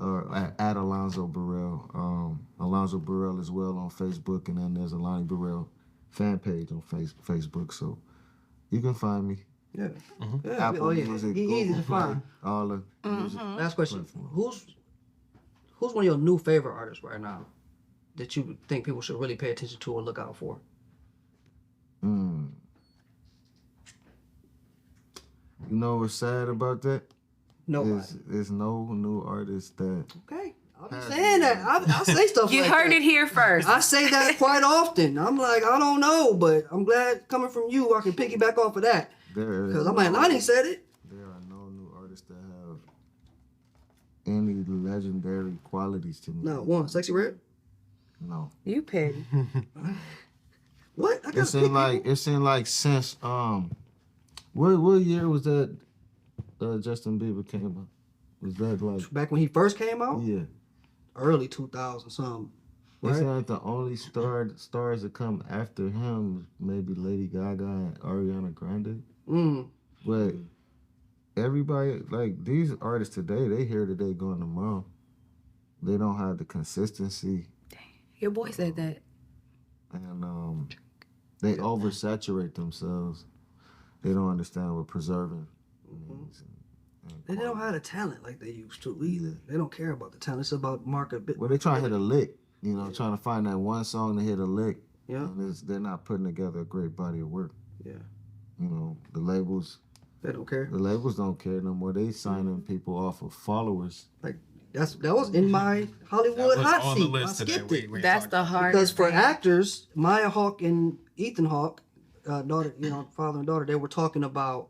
or at Alonzo Bereal. Alonzo Bereal as well on Facebook, and then there's a Lonny Bereal fan page on Facebook. So you can find me. Yeah. Yeah. Apple Music, He easy to Google Play, find. all the music. Last question: Who's one of your new favorite artists right now that you think people should really pay attention to or look out for? You know what's sad about that? Nobody. There's no new artist that. Okay. I'll be saying that. I say stuff You like heard that. it here first. I say that quite often. I'm like, I don't know, but I'm glad coming from you, I can piggyback off of that. Because I'm like, Lonny said it. There are no new artists that have any legendary qualities to me. No, one, Sexy Red. No. You petty. What? I It seemed like since what year was that Justin Bieber came out? Was that like back when he first came out? yeah? Early 2000 something. It Right? seemed like the only stars that come after him was maybe Lady Gaga and Ariana Grande. But everybody, like these artists today, they here today, going tomorrow. They don't have the consistency, Your boy said that. and they oversaturate themselves. They don't understand what preserving means. They don't have the talent like they used to either. They don't care about the talent. It's about market. Well, they try to hit a lick, you know, trying to find that one song to hit a lick. Yeah. And they're not putting together a great body of work. Yeah. You know, the labels don't care. The labels don't care no more. They signing people off of followers. Like that was in my Hollywood That was hot on seat. the list I today. skipped it. We That's talked the about hardest Because for thing. actors, Maya Hawke and Ethan Hawke, daughter, father and daughter, they were talking about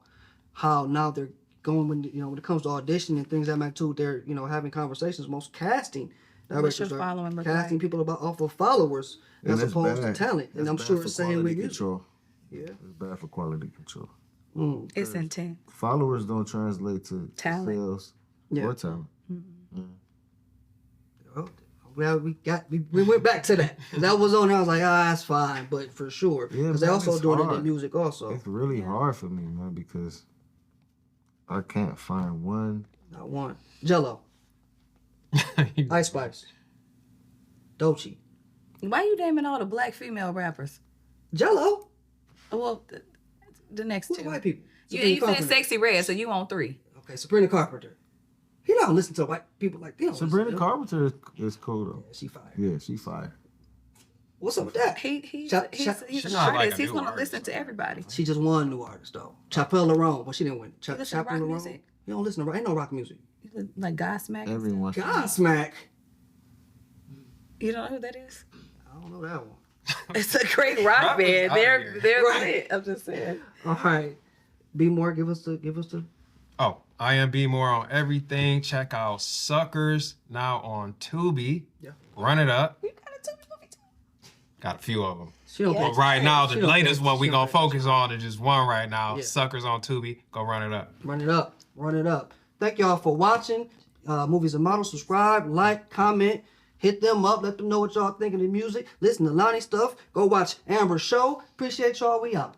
how now they're going when it comes to auditioning and things that magnitude, they're having conversations. Most casting What's directors your are following look casting like? people off of followers And as that's opposed bad. to talent. And That's I'm bad sure for it's the same quality with you. control. Yeah. It's bad for quality control. It's intense. Followers don't translate to Talent. sales Yeah. or talent. Oh, well, we went back to that. That was on there. I was like, that's fine, but for sure, Yeah, because they man, also it's doing it in hard. music also. It's really hard for me, man, because I can't find one. Not one. Jello, Ice Spice, Doechii, Why you naming all the black female rappers? Jello. Well, the next Who's two. white people? You Sabrina said Carpenter. Sexy Red, so you on 3. Okay, Sabrina Carpenter. He don't listen to white people like them. Sabrina Carpenter is cool though. Yeah, she fire. Yeah, she fire. What's up with that? He's Shout- an shout- artist. not like a He's new gonna artist. listen to everybody. She just won new artist though. Chapelle Larone, but she didn't win. listen to Chapelle rock Larone. music? You don't listen to ain't no rock music. Like Godsmack. and Everyone. Godsmack. stuff. You don't know who that is? I don't know that one. It's a great rock Rappers band. outta They're Right. lit. I'm just saying. All right, be more. Give us the. Oh, I am B More on everything. Check out Suckers now on Tubi. Yeah. Run it up. You got a Tubi movie too. Got a few of them. She don't Yeah. But right now, the She don't latest pay- one we she gonna don't pay- focus on is just one right now. Yeah. Suckers on Tubi. Go run it up. Run it up. Run it up. Thank y'all for watching. Movies and Models. Subscribe, like, comment. Hit them up. Let them know what y'all think of the music. Listen to Lonny stuff. Go watch Amber's show. Appreciate y'all. We out.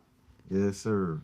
Yes, sir.